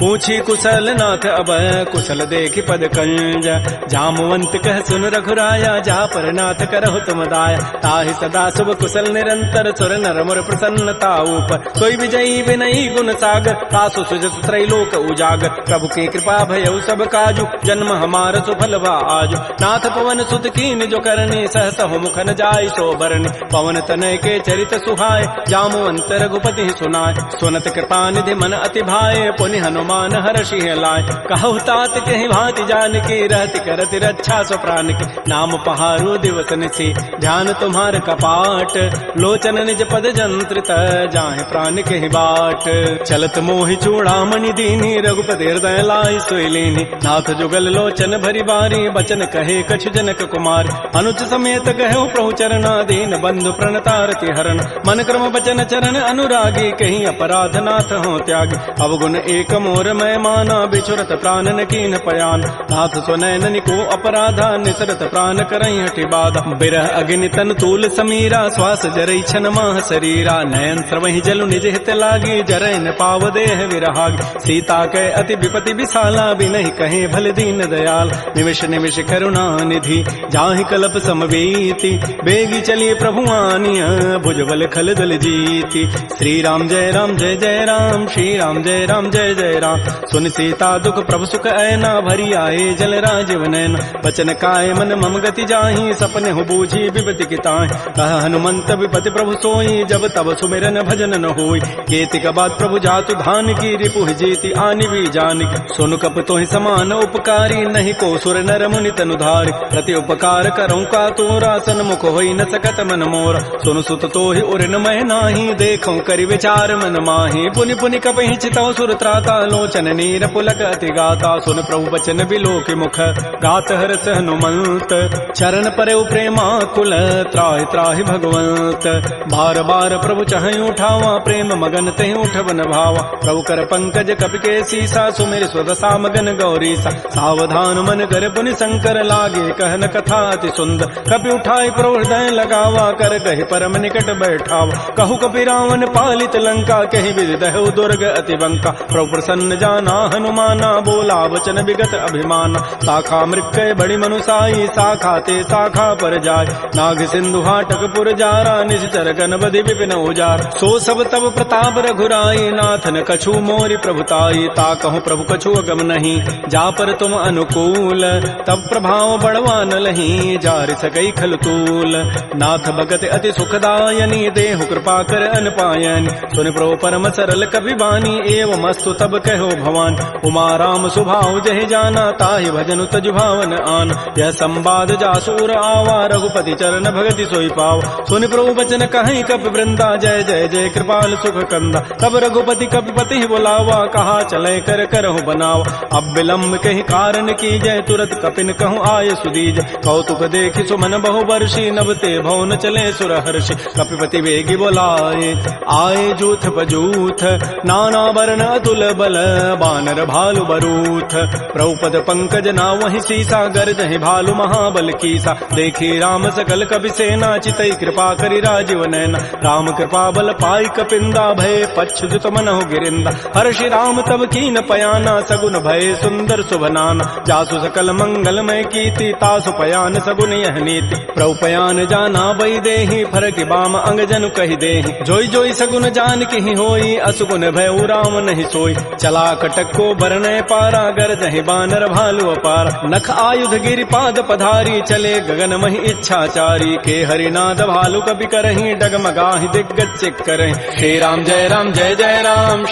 पूछी कुशल नाथ अब, कुशल देखि पद कंज। जामवंत कह सुन रघुराया, जा पर नाथ करहु तुम दाया। ताहि सदा शुभ कुशल निरंतर, सुर नर मुर प्रसन्नता ऊपर। सोई विजयी विनयी गुण सागर, तासु सुजस त्रैलोक उजागर। प्रभु की कृपा भयउ सब काजु, जन्म हमार सुफल बा आजु। नाथ पवन सुत कीन जो करनी, सहस हो मुखन जाय सो बरनी। पवन तनय के चरित सुहाय, जामवंत रघुपति सुनाय। सुनत कृपा निधि मन अति भाए, पुनि हनुमान हर्षि लाय। कहु तात कहि भांति जानकी, रहति करति रक्षा सो प्राण की। नाम पहारो दिवस निशि, ध्यान तुम्हार कपाट। लोचन निज पद जंत्रित, जाहि प्राण कहि बाट। चलत मोहि चूड़ामणि दीनी, रघुपति हृदय लाय सोई लीनी। नाथ जुगल लोचन भरी बारी, बचन कहे कछु जनक कुमार। अनुज समेत कहो प्रभु चरणा, दीन बंधु प्रणतारति हरण। मन क्रम बचन चरण अनुरागी, कहीं अपराध नाथ हो त्यागी। अवगुण एक मोर मैं माना, बिछुरत प्राण न कीन पयान। नाथ सुनैन को अपराधा, निसरत प्राण करई हठि बाधा। बिरह अग्नि तन तूल समीरा, श्वास जरई छन माह शरीरा। नयन स्रवहि जलु निज हित लागी, जरै न पाव देह विरहागी। सीता कै अति विपति विशाला, बिनहि कहे भल दीन दयाल। निमिष निमिष करुणा निधि, जाहि कलप समवीति। बेगी चलिए प्रभु आनिया, भुजबल खल दल जीति। श्री राम जय राम, श्री राम जय जय राम। सुन सीता दुख प्रभु सुख ऐना, भरी आए जल राजीव नैन। बचन काय मन मम गति जाहि, सपने हो बूझी विपति की ताहि। कह हनुमंत विपति प्रभु सोई, जब तब सुमिरन भजन न होई। केतिक बाद प्रभु जातु धान की, रिपुहि जीति आनि भी जानिक। सोनु कप तोहि समान उपकारी, नहीं को सुर नर मुनि तनु धारि। प्रति उपकार करऊँ का तोरा, सन्मुख होई न सकत मन मोरा। सुनु सुत तोहि उर न मह नाही, देखऊँ करि विचार मन माहि। पुनि पुनि कपहि चितौ सुर त्राता, लोचन नीर पुलक अति गाता। सुन प्रभु बचन बिलोक मुख, गात हरस हनुमंत। चरण परeu प्रेमा कुल, त्राहि त्राहि भगवंत। बार बार प्रभु चहई उठावा, प्रेम मगन तेहि उठवन भावा। प्रभु कर पंकज कपि के सीसा, सुमिर स्वदशा मगन गौरीसा। सावधान मन कर पुनि शंकर, लागे कहन कथा अति सुंदर। कपि उठाई प्रभु हृदय लगावा, कर कहि परम निकट बैठावा। कहु कपि रावण पालित लंका, कहि विदहु दुर्ग अति बंका। प्रभु प्रसन्न जाना हनुमाना, बोला वचन विगत अभिमाना। शाखा मृक्कय बड़ी मनुसाई, शाखा ते शाखा पर जाय। नाग सिंधु हाटक पुर जारा, निश्चर गणपति विपिन उजार। सो सब तब प्रताप रघुराई, नाथ न कछु मोरि प्रभुताई। ता कहूँ प्रभु कछु अगम नहीं, जा पर तुम अनुकूल। तब प्रभाव बढ़वा न लही, जार सकई खल तूल। नाथ भगत अति सुखदायनी, देहु कृपा कर अनपायनी। सुन प्रभु परम सरल कवि बानी, एवं अस्तु तब कहो भवान। उमा राम सुभाव जहि जाना, ताहि भजनु तज भावन आन। यह संवाद जासूर आवा, रघुपति चरण भगति सोई पाव। सुनि प्रभु बचन कहीं कपि वृंदा, जय जय जय कृपाल सुख कंदा। तब रघुपति कपिपति बुलावा, कहा चले कर करहु बनावा। अब विलम्ब कहीं कारण की जय, तुरत कपिन कहूँ आय सुदीज। कौतुक देखि सुमन बहु वर्षी, नभते भवन चले सुर हर्षि। कपिपति वेगी बोलाए, आए जूथ पजूथ। नाना वर्ण अतुल बल, बानर भालु बरूथ। प्रभुपद पंकज नावहि सीसा, गर्जहि भालु महाबल कीसा। देखी राम सकल कपि सेना, चितई कृपा करि राजीव नैना। राम कृपा बल पाई कपिंदा, भय पच्छुत मनहु गिरिंदा। हर्षि राम तब कीन पयाना, सगुन भय सुंदर शुभनाना। जासु सकल मंगलमय कीर्ति, तासु पयान सगुन यह नीति। प्रभु पयान जाना बई देहि, फरक बाम अंग जनु कहि देहि। जोई जोई सगुन जान की होई, असुगुन भय राम नहीं सोई। चला कटक को बरनय पारा, गरजहि बानर भालु अपार। नख आयुध गिरि पाद पधारी, चले गगन महि इच्छाचारी। के हरिनाद भालु कपि करहि, डगमगाहि दिग्गज चिक करहि। श्री राम जय राम, श्री राम जय राम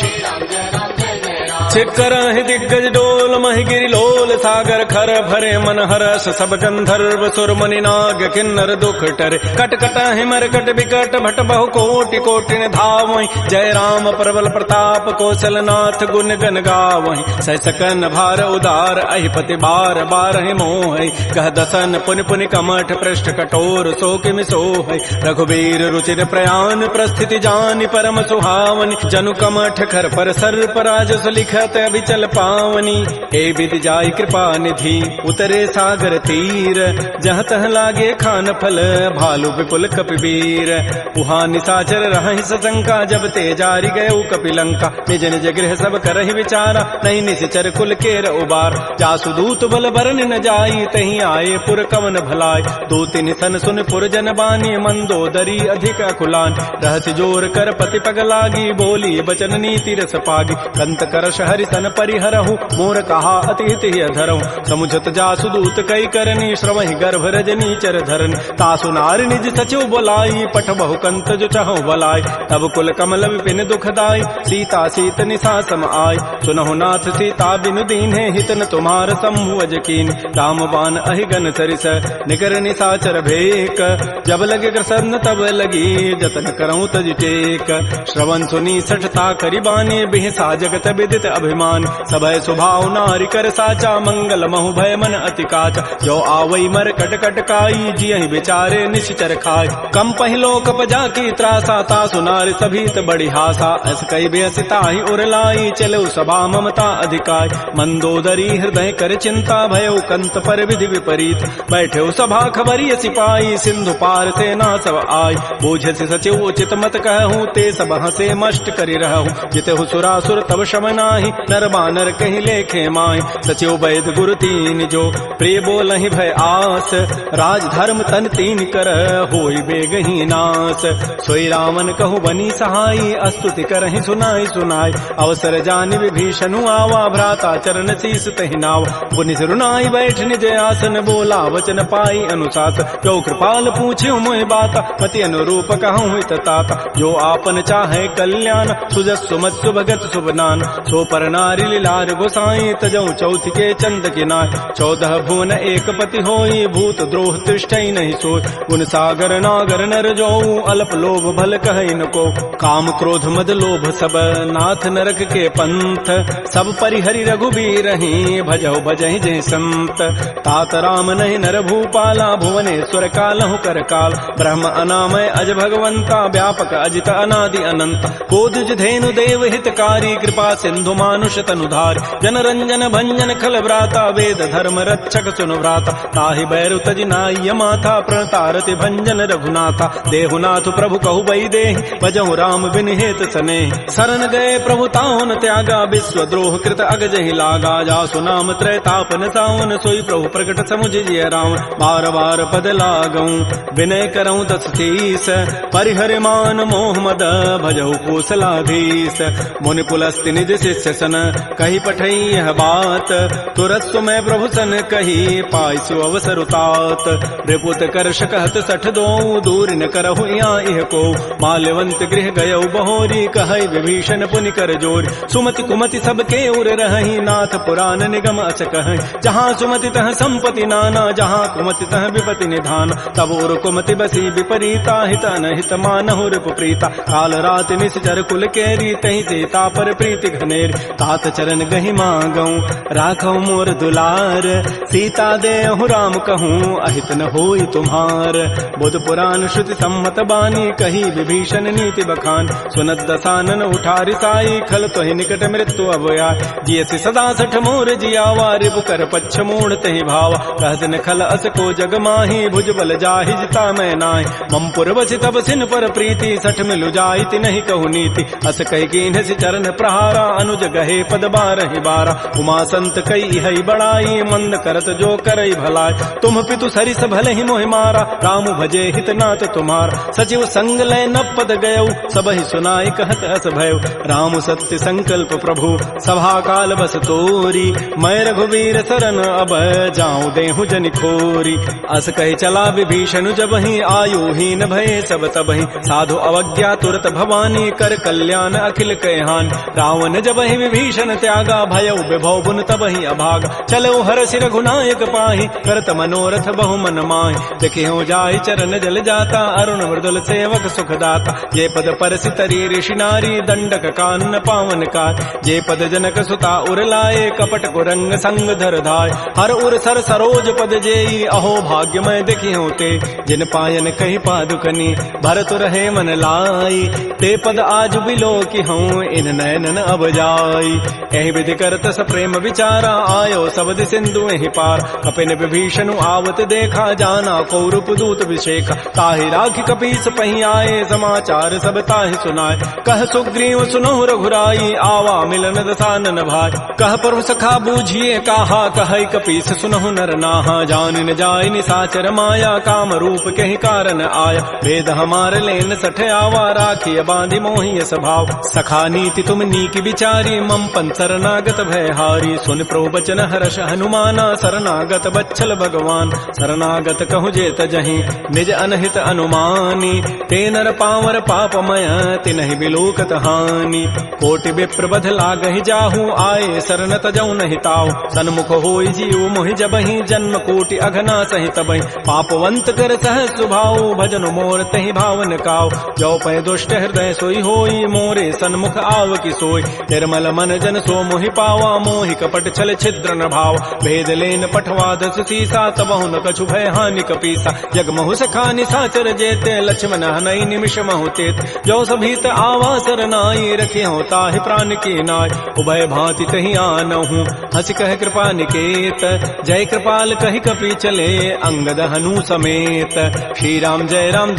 छिक्करहि दिग्गज डोल, महि गिरि लोल सागर। खर भरे मन हरस, सब गंधर्व सुर मुनि नाग किन्नर दुख टरे। कट कटहि मरकट बिकट, भट बहु कोटि कोटिन धावहि। जय राम प्रबल प्रताप, कौशलनाथ गुण गन गावहि। सह सकन भार उदार, अहिपति बार बारहि मोहि। कह दसन पुनि पुनि कमठ, पृष्ठ कठोर सो किमि सोहि। रघुबीर रुचिर प्रयाण, प्रस्थिति जानि परम सुहावनि। जनु कमठ खर पर सर्प राजस लिख, बात अभिचल पावनी, हे विधि जाय कृपा निधि उतरे सागर तीर। जहाँ तह लागे खान फल भालु विपुल कपिवीर। उहाँ निशाचर रहहि सशंका, जब ते जारी गए कपिलंका। निज निज गृह सब करहि विचारा, नहीं निश्चर कुल केर उबार। जासु दूत बल बरन न जाई, तहीं आए पुर कवन भलाई। दो तीन सन सुन पुर जन बानी, मंदोदरी अधिक अकुलान। रहस्य जोर कर पति पग लागी, बोली बचन नीति रस पागी। कंत करश हरि सन परिहरहु, मोर कहा अति हित धरहु। समुझत जासु दूत कई करनी, श्रवहि गर्भ रजनी चर धरन। तासु नारी निज सचिव बोलाई, पठ बहु कंत जो चहु बलाई। तब कुल कमल विपिन दुखदाई, सीता सीत निशा सम आई। सुनहु नाथ सीता बिनु दीन्हे, हित न तुम्हार शंभु अजकीन। राम बाण अहिगन सरिस, निकर निशाचर भेक। जब लगे ग्रसन तब लगी, जतन करऊं तज टेक। श्रवण सुनी सठता करिबानी, बिहसा जगत विदित अभिमान। सभय स्वभाव नारी कर साचा, मंगल महु भय मन अति काचा। जो आवई मर कट कट काई, जियहि विचारे निश्चर खाय। कम पहिलो कप जाकी त्रासा, तासु नारी सभीत बड़ी हासा। अस कई बेसिता ही उरलाई, चलो सभा ममता अधिकाय। मंदोदरी हृदय कर चिंता, भयो कंत पर विधि विपरीत। बैठे सभा खबरी सिपाही, सिंधु पार से ना सब आय। बूझ से सचिव उचित मत कहूँ, ते सब हसे मष्ट करि रहूँ। जितहु सुरासुर तब शम नाही, नर बानर कहीं लेखे माय। सचिव वैद गुरु तीन जो, प्रिय बोलहि भय आस। राज धर्म तन तीन कर, होई बेगहि नास। सोई रावण कहु बनी सहाई, अस्तुति करहि सुनाई सुनाई। अवसर जानि विभीषणु आवा, भ्राता चरण शीस तहि नावा। पुनि सिरुनाई बैठ निज आसन, बोला वचन पाई अनुशासन। जो कृपाल पूछ्यो मोहि बाता, पति अनुरूप कहूँ हित ताता। जो आपन चाहे कल्याण, सुजस सुमत सुभगत शुभनान। सो पर नारी लीलार गोसाई, तजऊ चौथ के चंद के नाय। 14 भुवन एक पति होई, भूत द्रोह तिष्ठई नहीं सोई। गुण सागर नागर नर जोऊ, अल्प लोभ भल कहई न को। काम क्रोध मद लोभ सब, नाथ नरक के पंथ। सब परिहरि रघुबीर ही, भजऊ भजहि जय संत। तात राम नहीं नर भूपाला, भुवनेश्वर कालहु कर काल। ब्रह्म अनामय अज भगवंता, व्यापक अजित अनादि अनंत। कोदुज धेनु देव हितकारी, कृपा सिंधु मानुष तनुधार। जन रंजन भंजन खल व्राता, वेद धर्म रक्षक सुनु व्राता। ताहि बैरु तज नाय माथा, प्रणतारति भंजन रघुनाथा। देहुनाथ प्रभु कहु बई देहि, भजहु राम बिन हेत सनेहि। शरण गए प्रभु ताहुन त्यागा, विश्व द्रोह कृत अगजहि लागा। जासु नाम त्रैतापन सावन, सोई प्रभु प्रकट समुझ जिय राम। बार बार पद लागऊं, विनय करऊं दस तीस। परिहर मान मोह मद, भजहु कौशलाधीश। मुनि पुलस्ति निज शिष्य सन, कही पठई यह बात। तुरत सुमय प्रभु सन कही, पाइसु अवसर उतात। रिपुत कर्ष कहत सठ दोऊ, दूर न करहु यहाँ इह को। माल्यवंत गृह गयऊ बहोरी, कहई विभीषण पुनि कर जोरी। सुमति कुमति सबके उर रहहि, नाथ पुराण निगम अस कहई। जहाँ सुमति तह संपत्ति नाना, जहाँ कुमति तह विपति निधान। तब उर कुमति बसी विपरीता, हित अनहित मानहु रिपु प्रीता। काल रात निश्चर कुल केरी, तहि सीता पर प्रीति घनेरी। तात चरण गहि मांगऊं, राखऊ मोर दुलार। सीता देहु राम कहूँ, अहित न होई तुम्हार। बुध पुराण श्रुति सम्मत बानी, कही विभीषण नीति बखान। सुनत दसानन उठारि साई, खल तोहि निकट मृत्यु अब आय। जियसि सदा सठ मोर जियावा, रिपु कर पच्छ मूढ़ तहि भावा। कहत न खल अस को जग माही, भुज बल जाहि जिता मैं नाहि। मम पुर बसि तब सिन पर प्रीति, सठ मिलु जाइति नहीं कहु नीति। अस कहि कीन्हसि चरण प्रहारा, अनुज गहे पद बारहि बारा। उमा संत कई हई बड़ाई, मंद करत जो करई भलाई। तुम पितु सरिस भले मोहि मारा, राम भजे हित नाथ तुम्हारा। सचिव संग लय न पद गयऊ, सबहि सुनाई कहत अस भयऊ। राम सत्य संकल्प प्रभु, सभा काल बस तोरी। मैं रघुवीर शरण अब, जाऊं देहु जनि खोरी। अस कहि चला विभीषण जबहि, आयु हीन भये सब तबहि। साधु अवज्ञा तुरत भवानी, कर कल्याण अखिल कहान। रावण जबहि विभीषण त्यागा, भयऊ विभव बुन तबहि अभागा। चलो हरषि रघुनायक पाहि, करत मनोरथ बहु मन माहि। देखियो जाहि चरण जल जाता, अरुण मृदुल सेवक सुखदाता। जे पद परसि तरी ऋषि नारी, दंडक कानन पावन कार। जे पद जनक सुता उर लाए, कपट कुरंग संग धर धाय। हर उर सर सरोज पद जेई, अहो भाग्य मैं देखियो ते। जिन पायन कही पादुकनी, भरत रहे मन लाई। ते पद आज बिलो की हूँ, इन नयनन अब जाई। आई। एहि विधि करत स प्रेम विचारा, आयो सबद सिंधु एहि पार। कपिन विभीषण आवत देखा, जाना कौरव दूत विशेखा। ताहि राखी कपीस पही आए, समाचार सब ताहि सुनाए। कह सुग्रीव सुनहु रघुराई, आवा मिलन दसानन भाई। कह प्रभु सखा बूझिए कहा, कह कपीस सुनहु नर नाहा। जान न जाय निसाचर माया, काम रूप के ही कारण आया। वेद हमार लेन सठ आवा, राखिय बांधि मोहि स्वभाव। सखा नीति तुम नीक विचारी, मम पन शरणागत भयहारी। सुन प्रभु बचन हर्ष हनुमाना, शरणागत बच्छल भगवान। शरणागत कहु जेत जहीं, निज अनहित अनुमानी। ते नर पावर पापमय, तिनहि बिलोकत हानि। कोटि विप्र बध लागहि जाहू, आए शरण तजौ नहि ताऊ। सन्मुख होई जीव मोहि जबहि, जन्म कोटि अघना सहि तबहि। पापवंत कर सहज सुभाऊ, भजन मोर तहि भावन काऊ। जो पै दुष्ट हृदय सोई होई, मोरे सन्मुख आव की सोई। निर्मल मन जन सो मोहि पावा, मोहि कपट छल छिद्र न भाव। भेद लेन पठवा दस सीसा, तबहु न कछु भय हानि कपीसा। जग महु सखा निसाचर जेते, लक्ष्मण हनई निमिष महु तेत। जो सभीत आवा सरनाई, रखे हो ताहि प्राण की नाय। उभय भांति तहि आनहु, हंस कह कृपा निकेत। जय कृपाल कहि कपि चले, अंगद हनु समेत। श्री राम जय राम,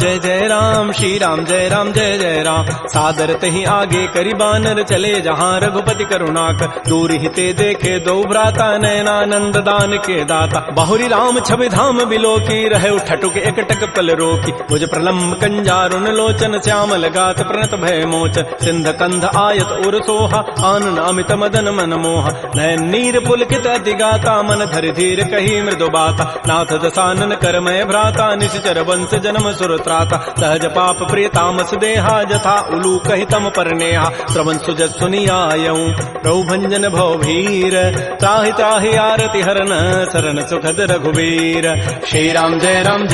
श्री राम जय जय राम। सादर तहि आगे करि बानर चले, जहाँ रघुपति करुणाक। दूर हिते देखे दो भ्राता, नयनानंद दान के दाता। बाहुरी राम छवि धाम बिलोकी, रहे ठटुक एकटक पल रोकी। भुज प्रलम्ब कंजारुन लोचन, श्यामल गात प्रणत भय मोचन। सिंध कंध आयत उर सोहा, आनन अमित मदन मन मोहा। नयन नीर पुलकित अति गाता, मन धरि धीर कही मृदु बाता। नाथ दसानन करमय भ्राता, निश्चर वंश जन्म सुर त्राता। सहज पाप प्रिय तामस देहा, जथा उलू कहि तम पर नेहा। श्रवण सुजत सुनियायऊ, प्रभु भंजन भव भीर। त्राहि त्राहि आरति हरन, शरण सुखद रघुवीर। श्री राम जय राम,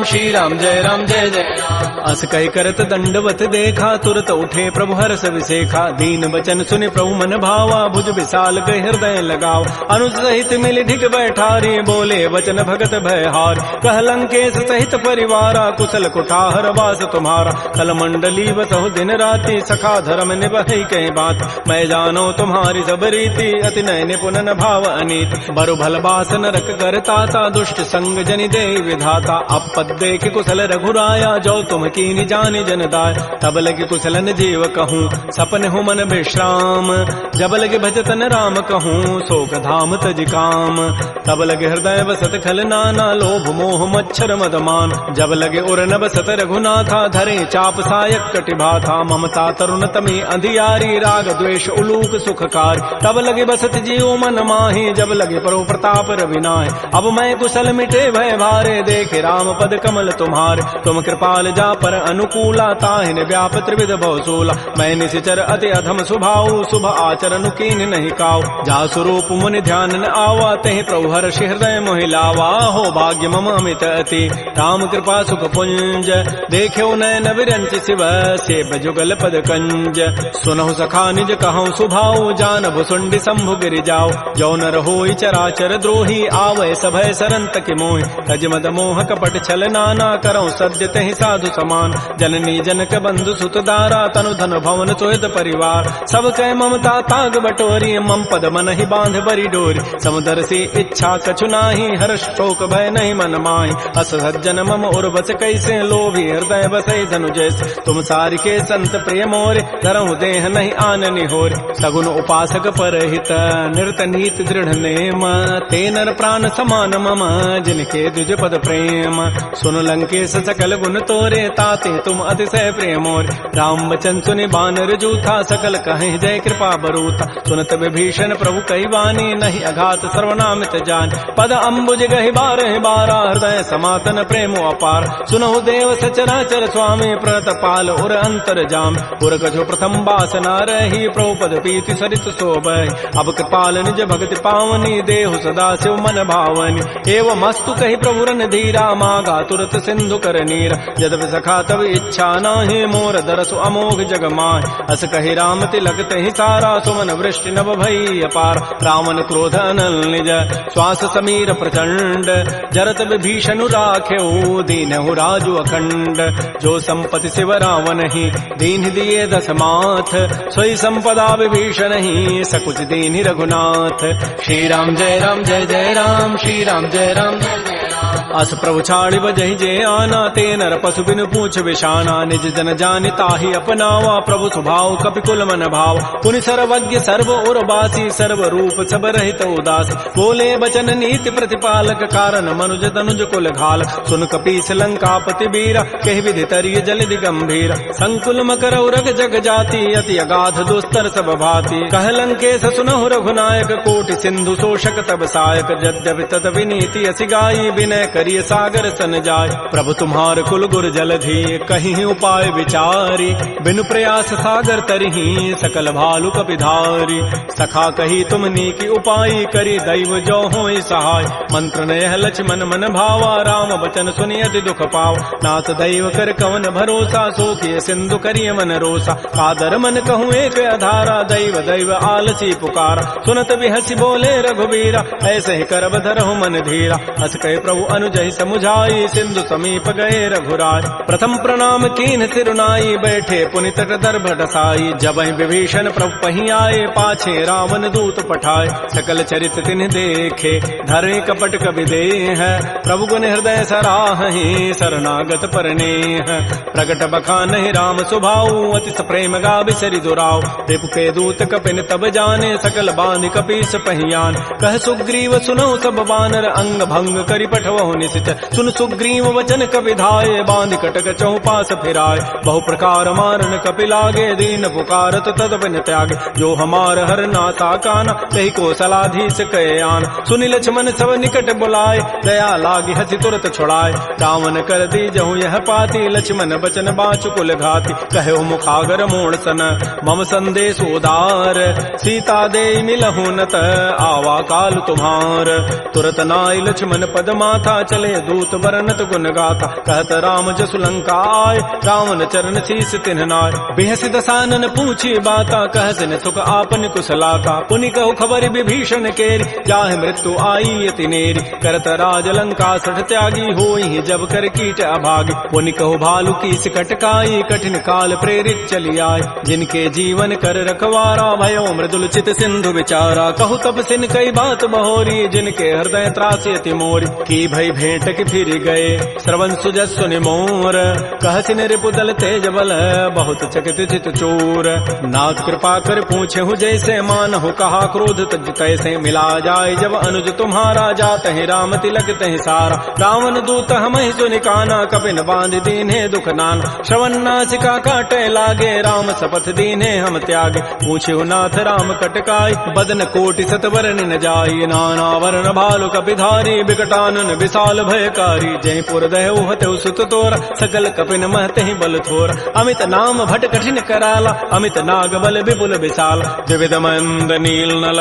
श्री राम जय जय राम। अस कहि करत दंडवत देखा, तुरत उठे प्रभु हर्ष विसेखा। दीन बचन सुनि प्रभु मन भावा, भुज विशाल गहि हृदय लगाव। अनुज सहित मिल ढिग बैठारी, बोले वचन भगत भयहार। कह लंकेश सहित परिवारा, कुशल कुठार वास तुम्हारा। कल मंडली बसहु दिन राति, सखा धर्म निभहि कहीं बात। मैं जानो तुम्हारी सब रीति, अति नय निपुण न भाव अनीति। बरु भल बास नरक करताता, दुष्ट संग जनि दे विधाता। अपद देख कुशल रघुराया, जो तुम कीनि जानि जन दाय। तब लगे कुशलन जीव कहूँ, सपन हु मन विश्राम। जब लगे भजतन राम कहूँ, शोक धाम तज काम। तब लगे हृदय बसत खल नाना, लोभ मोह मच्छर मदमान। जब लगे उर न बसत रघुनाथा, धरे चाप सायक कटिभाथा। ममता तरुण तमी अंधियारी, राग द्वेष उलूक सुखकारी। तब लगे बसत जीव मन माही, जब लगे परो प्रताप रविनाय। अब मैं कुशल मिटे भय भारे, देखे राम पद कमल तुम्हारे। तुम कृपाल जा पर अनुकूला, ताहिन व्याप त्रिविध भवसूला। मैं निशिचर अति अधम स्वभाव, शुभ आचरण कीन नहीं काऊ। जा स्वरूप मुनि ध्यान न आवा, तहि प्रभु हर्ष हृदय मोहि लावा। हो भाग्य मम अमित अति, राम कृपा सुख पुंज। देख्यो नयन विरंच शिव, सेव जुगल पद कंज। सुनहु सखा निज कहूँ सुभाऊ, जान भुसुंडि शंभु गिरि जाओ। जो नर होई चराचर द्रोही, आवै सभय सरंत के मोहि। तज मद मोह कपट छल नाना, करऊँ सद्य तहि साधु समान। जननी जनक बंधु सुत दारा, तनु धन भवन सोहित परिवार। सब कह ममता ताग बटोरी, मम पद मन ही बांध बरी डोरी। समुदर से इच्छा कछु नाही, हर्ष शोक भय नहीं मन माही। अस सज्जन मम उर्वस कैसे, लोभी हृदय बसै धनु जैसे। तुम सारि के संत प्रिय मोरे, धरहु देह नहीं आननि होरे। सगुन उपासक परहित, निरत नीति दृढ़ नेम। ते नर प्राण समान मम, जिनके द्विज पद प्रेम। सुन लंकेश सकल गुण तोरे, ताते तुम अतिशय प्रिय मोरे। राम वचन सुनि बानर जूथा, सकल कहीं जय कृपा बरूथा। सुनत विभीषण प्रभु कई वाणी, नहीं अघात सर्वनामित जान। पद अम्बुज गहि बारहि बारा, हृदय समातन प्रेम अपार। सुनहु देव सचराचर स्वामी, प्रणत पाल उर अंतर जाम। उर कछु प्रथम बासना रही, प्रभु पद पीति सरित शोभहि। अब कृपाल निज भगति पावनी, देहु सदा शिव मन भावनी। एवं मस्तु कहि प्रभु रन धीरा, मागा तुरत सिंधु कर नीरा। यद्यपि सखा तब इच्छा नाही, मोर दरसु अमोघ जग माय। अस कहि राम तिलक तहि सारा, सुमन वृष्टि नभ भई अपार। रावण क्रोध अनल निज, श्वास समीर प्रचंड। जरत विभीषणु राख्यो, दीनहु राजु अखंड। जो संपत्ति शिव रावण ही, दीन दिए दस माथ। सोई संपत्ति संपदा विभीषण ही सकुच दीन रघुनाथ। श्री राम जय राम जय जय राम, श्री राम जय राम जय जय राम। अस प्रभु छाड़ि बजहि जे आना, ते नर पशु बिनु पूछ विशाना। निज जन जानि ताहि अपनावा, प्रभु स्वभाव कपिकुल मन भाव। पुनि सर्वज्ञ सर्व उर्वासी, सर्व रूप सब रहित उदासी। बोले बचन नीति प्रतिपालक, कारण मनुज तनुज कुल घाल। सुन कपीस लंकापति बीरा, कहि विधि तरिय जलधि गंभीर। संकुल मकर उरग जग जाति, अति अगाध दुस्तर सब भाति। कह लंकेश सुनहु रघुनायक, कोटि सिंधु शोषक तब सायक। यद्यपि तद विनीति असि गाई, विनय करिय सागर सन जाय। प्रभु तुम्हार कुल गुर जलधि, कहीं उपाय विचारी। बिनु प्रयास सागर तरही, सकल भालु कपिधारी। सखा कही तुम नीकी उपाय, करी दैव जो होई सहाय। मंत्र नयह लक्ष्मण मन भावा, राम बचन सुनि अति दुख पाव। नाथ दैव कर कवन भरोसा, सो किए सिंधु करिय मन रोसा। कादर मन कहूँ एक अधारा, दैव दैव आलसी पुकारा। सुनत बिहसी बोले रघुबीरा, ऐसे ही करब धरहु मन धीरा। हस कहे प्रभु अनुजहि समुझाई, सिंधु समीप गए रघुराय। प्रथम प्रणाम कीन तिरुनाई, बैठे पुनि तट दर्भ डसाई। जबहि विभीषण प्रभु पही आए, पाछे रावण दूत पठाए। सकल चरित तिन्हि देखे, धरे कपट कवि देह। प्रभु गुण हृदय सराहि, शरणागत परनेह। प्रगट बखानहि राम सुभाऊ, अति प्रेम गावि सरि दुराऊ। रिपु के दूत कपिन तब जाने, सकल बांधि कपीस पहियान। कह सुग्रीव सुनो सब बानर, अंग भंग करि पठवहु निश्चय। सुन सुग्रीव वचन कपि धाये, बांधि कटक चहु पास फिराय। बहु प्रकार मारन कपि लागे, दीन पुकारत तद बिन त्यागे। जो हमार हर नासा काना, तहि को सलाधीस कहे आन। सुनि लक्ष्मण सब निकट बुलाए, दया लागी हसी तुरत छुड़ाए। रावण कर दी जहु यह पाती, लक्ष्मण बचन बाचु कुल घाती। कहे मुखागर मोड़ सन, मम संदेश उदार। सीता दे मिलहु नत, आवा काल तुम्हार। तुरत नाई लक्ष्मण पद माथा, चले दूत बरनत गुण गाथा। कहत राम जसु लंका आय, रावण चरण शीस तिन्ह नाय। बेहसी दसानन पूछी बाता, कहसिन सुख आपन कुशलाता। पुनि कहु खबर विभीषण केरी, जाहि मृत्यु आई अति नेरी। करत राज लंका सठ त्यागी, होई जब कर कीट अभागी। पुनि कहु भालु की सिकट काई, कठिन काल प्रेरित चली आय। जिनके जीवन कर रखवारा, भयो मृदुल चित सिंधु विचारा। कहु तब सिन कई बात बहोरी, जिनके हृदय त्रासी अति मोरी। की भई भेंट की फिर गए, श्रवण सुजस सुनि मोर। कहसिन रिपुदल तेज बल, बहुत चकित चित चोर। नाथ कृपा कर पूछे हूँ जैसे, मानहु कहा क्रोध तज तैसे। मिला जाए जब अनुज तुम्हारा, जात है राम तिलक तहि सारा। रावण दूत हमहि सुनि काना, कपिन बांध दीन्हे दुख नाना। श्रवण नासिका काटे लागे, राम शपथ दीन्हे हम त्यागे। पूछे नाथ राम कटकाई, बदन कोटि सतवरन न जाई। नाना वर्ण भालु कपिधारी, विकटानन विशाल भयकारी। जयपुर दहु हतु सुत तोरा, सकल कपिन महते ही बल थोरा। अमित नाम भट कठिन कराला, अमित नाग बल विपुल विशाल। विविध मंद नील नल,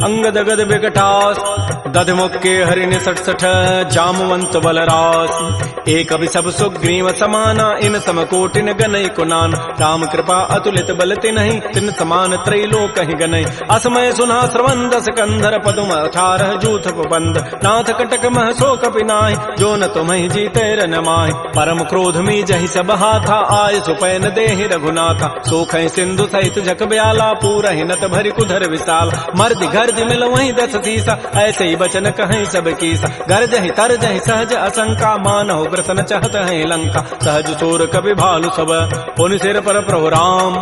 अंगद गद विकटास। दध मुक्के हरिण सठ सठ, जामवंत बलरास। एक अभि सब सुग्रीव समाना, इन सम कोटिन गनई कुनान। राम कृपा अतुलित बल तिन्हि, तिन समान त्रैलोक ही गनई। असमय सुना श्रवण दस कंधर, पदुम 18 जूथ बंद। नाथ कटक मह सो कपि नाहि, जो न तुम्हि जीते रन माहि। परम क्रोध मी जहि सब हाथा, आय सुपैन देहि रघुनाथा। सोखहि सिंधु सहित जग ब्याला, पूरहि नत भरि कुधर विशाल। मर्दि गर्दि मिल वहीं 10 सीसा, ऐसे ही बचन कहीं सब कीसा। गर्जहि तरजहि सहज असंका, मानहु ग्रसन चहत है लंका। सहज सोर कपि भालु सब, पुनि सिर पर प्रभु राम।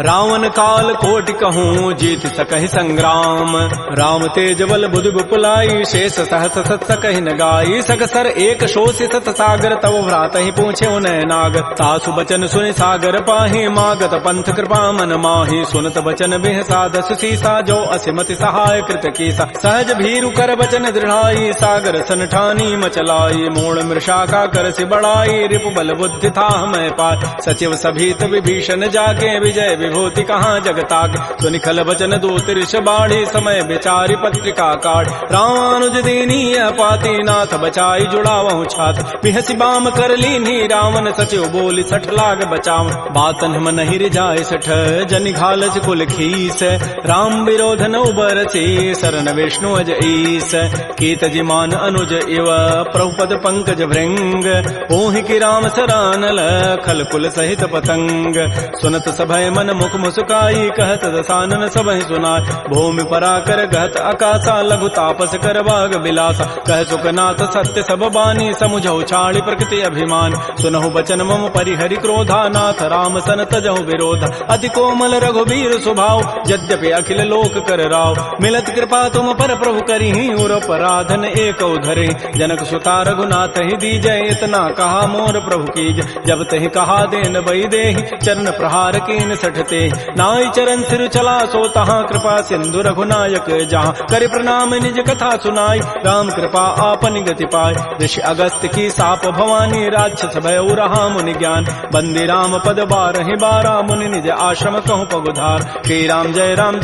रावण काल कोटि कहूँ, जीत सकहि संग्राम। राम तेज बल बुधि बुपुलाई, शेष सहस सत सकहि न गाई। सकसर एक शोषि सत सागर, तव भ्रात ही पूछे उनय नाग। तासु बचन सुनि सागर पाहि, मागत पंथ कृपा मन माहि। सुनत बचन बिहसा 10 सीसा, जो असिमति सहाय कृत कीसा। सहज भीरु कर बचन दृढ़ाई, सागर सन ठानी मचलाई। मोड़ मृषा का कर सि बढ़ाई, रिपु बल बुद्धि था मैं पाय। सचिव सभीत विभीषण जाके, विजय विभूति कहाँ जगताके। सुनि खल बचन दूत ऋष बाढ़ी, समय विचारि पत्रिका काढ़। रामानुज दीनी पाती, नाथ बचाई जुड़ावहु छाती। बिहसी बाम कर लीन्ही रावण, सचिव बोली 60 लाग बचाव। बातन हम नहीं रिजाए 60, जनि घालज कुल खीस। राम विरोध न उबरसी, शरण विष्णु अज ईस। शीस कीतजिमान अनुज इव प्रभुपद पंकज भृंग ओहि की राम सरानल खल कुल सहित पतंग सुनत सभय मन मुख मुस्काई कहत दसानन सबहि सुनाय भूमि पराकर गहत आकाशा लघु तापस कर बाग बिलासा कह सुखनाथ सत्य सब बानी समुझौ छाड़ी प्रकृति अभिमान सुनहु बचन मम परिहरि क्रोधा नाथ राम सन तजहु विरोधा अति कोमल रघुबीर स्वभाव यद्यपि अखिल लोक कर राव मिलत कृपा तुम पर प्रभु करिहि उर पराधन एक धरे जनक सुता रघुनाथ ही दीजय इतना कहा मोर प्रभु कीज जब तहि कहा देन बई देहि चरण प्रहार कीन सठते नाई चरण सिर चला सो तहाँ कृपा सिंधु रघुनायक जहाँ कर प्रणाम निज कथा सुनाई राम कृपा आपन गति पाय ऋषि अगस्त की साप भवानी राक्षस भय रहा मुनि ज्ञान बंदी राम पद बारहि बारा मुनि निज आश्रम कहूँ पगुधार श्री राम जय राम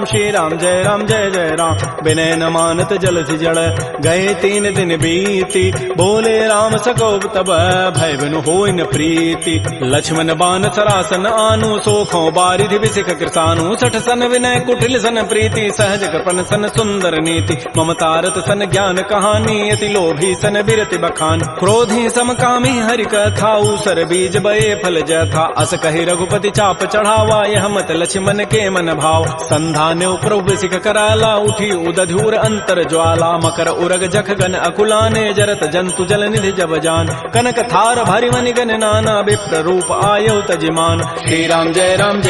श्री राम जय जय राम विनय न मानत जलधि जड़ गए 3 दिन बीती बोले राम सकोब तब भय बिनु होई न प्रीति लक्ष्मण बान सरासन आनु सोखों बारिधि विसिख कृसानु सठ सन विनय कुटिल सन प्रीति सहज कृपन सन सुंदर नीति ममतारत सन ज्ञान कहानी अति लोभी सन बिरति बखान क्रोधी समकामी हरि कथा उसर बीज बये फल जथा अस कहि रघुपति चाप चढ़ावा यह मत लक्ष्मण के मन भाव संधान प्रभु सिख कराला उठी उदधूर अंतर ज्वाला मकर उरग जख गन अकुलाने जरत जंतु जल निधि जब जान कनक थार भरि मनि गन नाना विप्र रूप आयो तजिमान श्री राम जय राम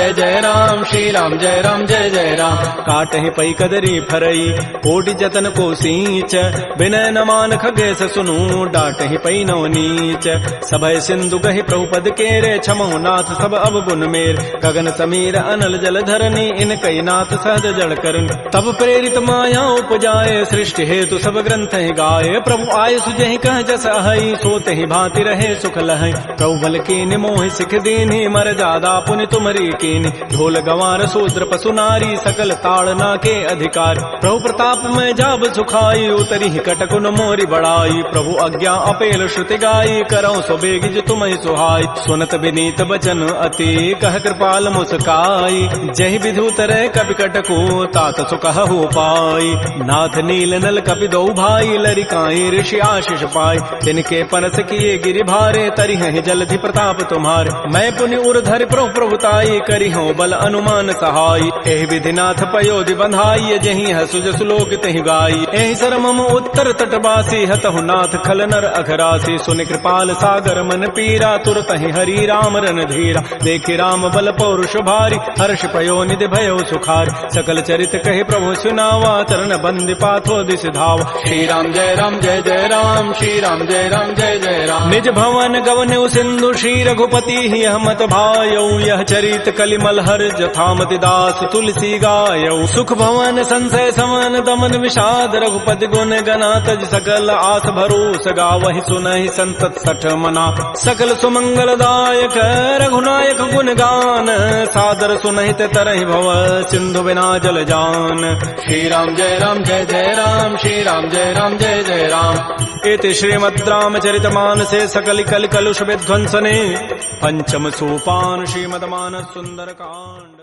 श्री राम जय जय राम काटहि पई कदरी फरई कोटि जतन को सींच विनय न मान खगेश सुनु डाटहि पई नव नीच सभय सिंधु गहि प्रभुपद केरे छमो नाथ सब अब गुन मेर गगन समीर अनल जल धरनी इन कई नाथ सहज जड़ करन तब प्रेरित माया उपजाए सृष्टि हेतु सब ग्रंथ गाये प्रभु आय सुजहि कह जस अहै सोते ही भांति रहे सुख लहै प्रभु बल कीन मोहि सिख दीन्हि मर जादा पुनि तुमरी कीन ढोल गंवार शूद्र पशु नारी सकल ताड़ना के अधिकार प्रभु प्रताप में जाब सुखाई उतरी कटकुन मोरी बड़ाई प्रभु आज्ञा अपेल श्रुति गाई करौ सो बेगिज तुम्हि सुहाई सुनत विनीत बचन अति कह कृपाल मुस्काई जहि विधु तरह कपि कटको तात सुकहु पाई नाथ नील नल कपि दो भाई लरिकाई ऋषि आशीष पाई तिनके परस किए गिरि भारे तरिहि जलधि प्रताप तुम्हारे मैं पुनि उर्धर प्रभुताई करिहु बल अनुमान सहाय एहि विधिनाथ पयोधि बंधाई जहि हसुज सुलोक तहि गाई एहि सर मम उत्तर तटवासी हतहु नाथ खल नर अघरासी सुनि कृपाल सागर मन पीरा तुरत ही हरि राम रन धीरा देखि राम बल पौरुष भारी हर्ष पयो निधि भयो सुखार सकल चरित कहि प्रभु सुनावा चरण बंदि पाथो दिस धावा श्री राम जय राम श्री राम जय जय राम निज भवन गवन सिंधु श्री रघुपति ही हमत भायौ यह चरित कलिमल हर जथामति दास तुलसी गायौ सुख भवन संशय समन दमन विषाद रघुपति गुण गना तज सकल आस भरोस गावहि सुनहि संतत सठ मना सकल सुमंगल दायक रघुनायक गुण गान सादर सुनहि ते तरहि भव सिंधु बिना जल जान श्री राम जय राम श्री राम जय जय राम इति श्रीमद् रामचरितमानसे सकल कल कलुष विध्वंसने पंचम सोपान श्रीमद् मानस सुंदर कांड।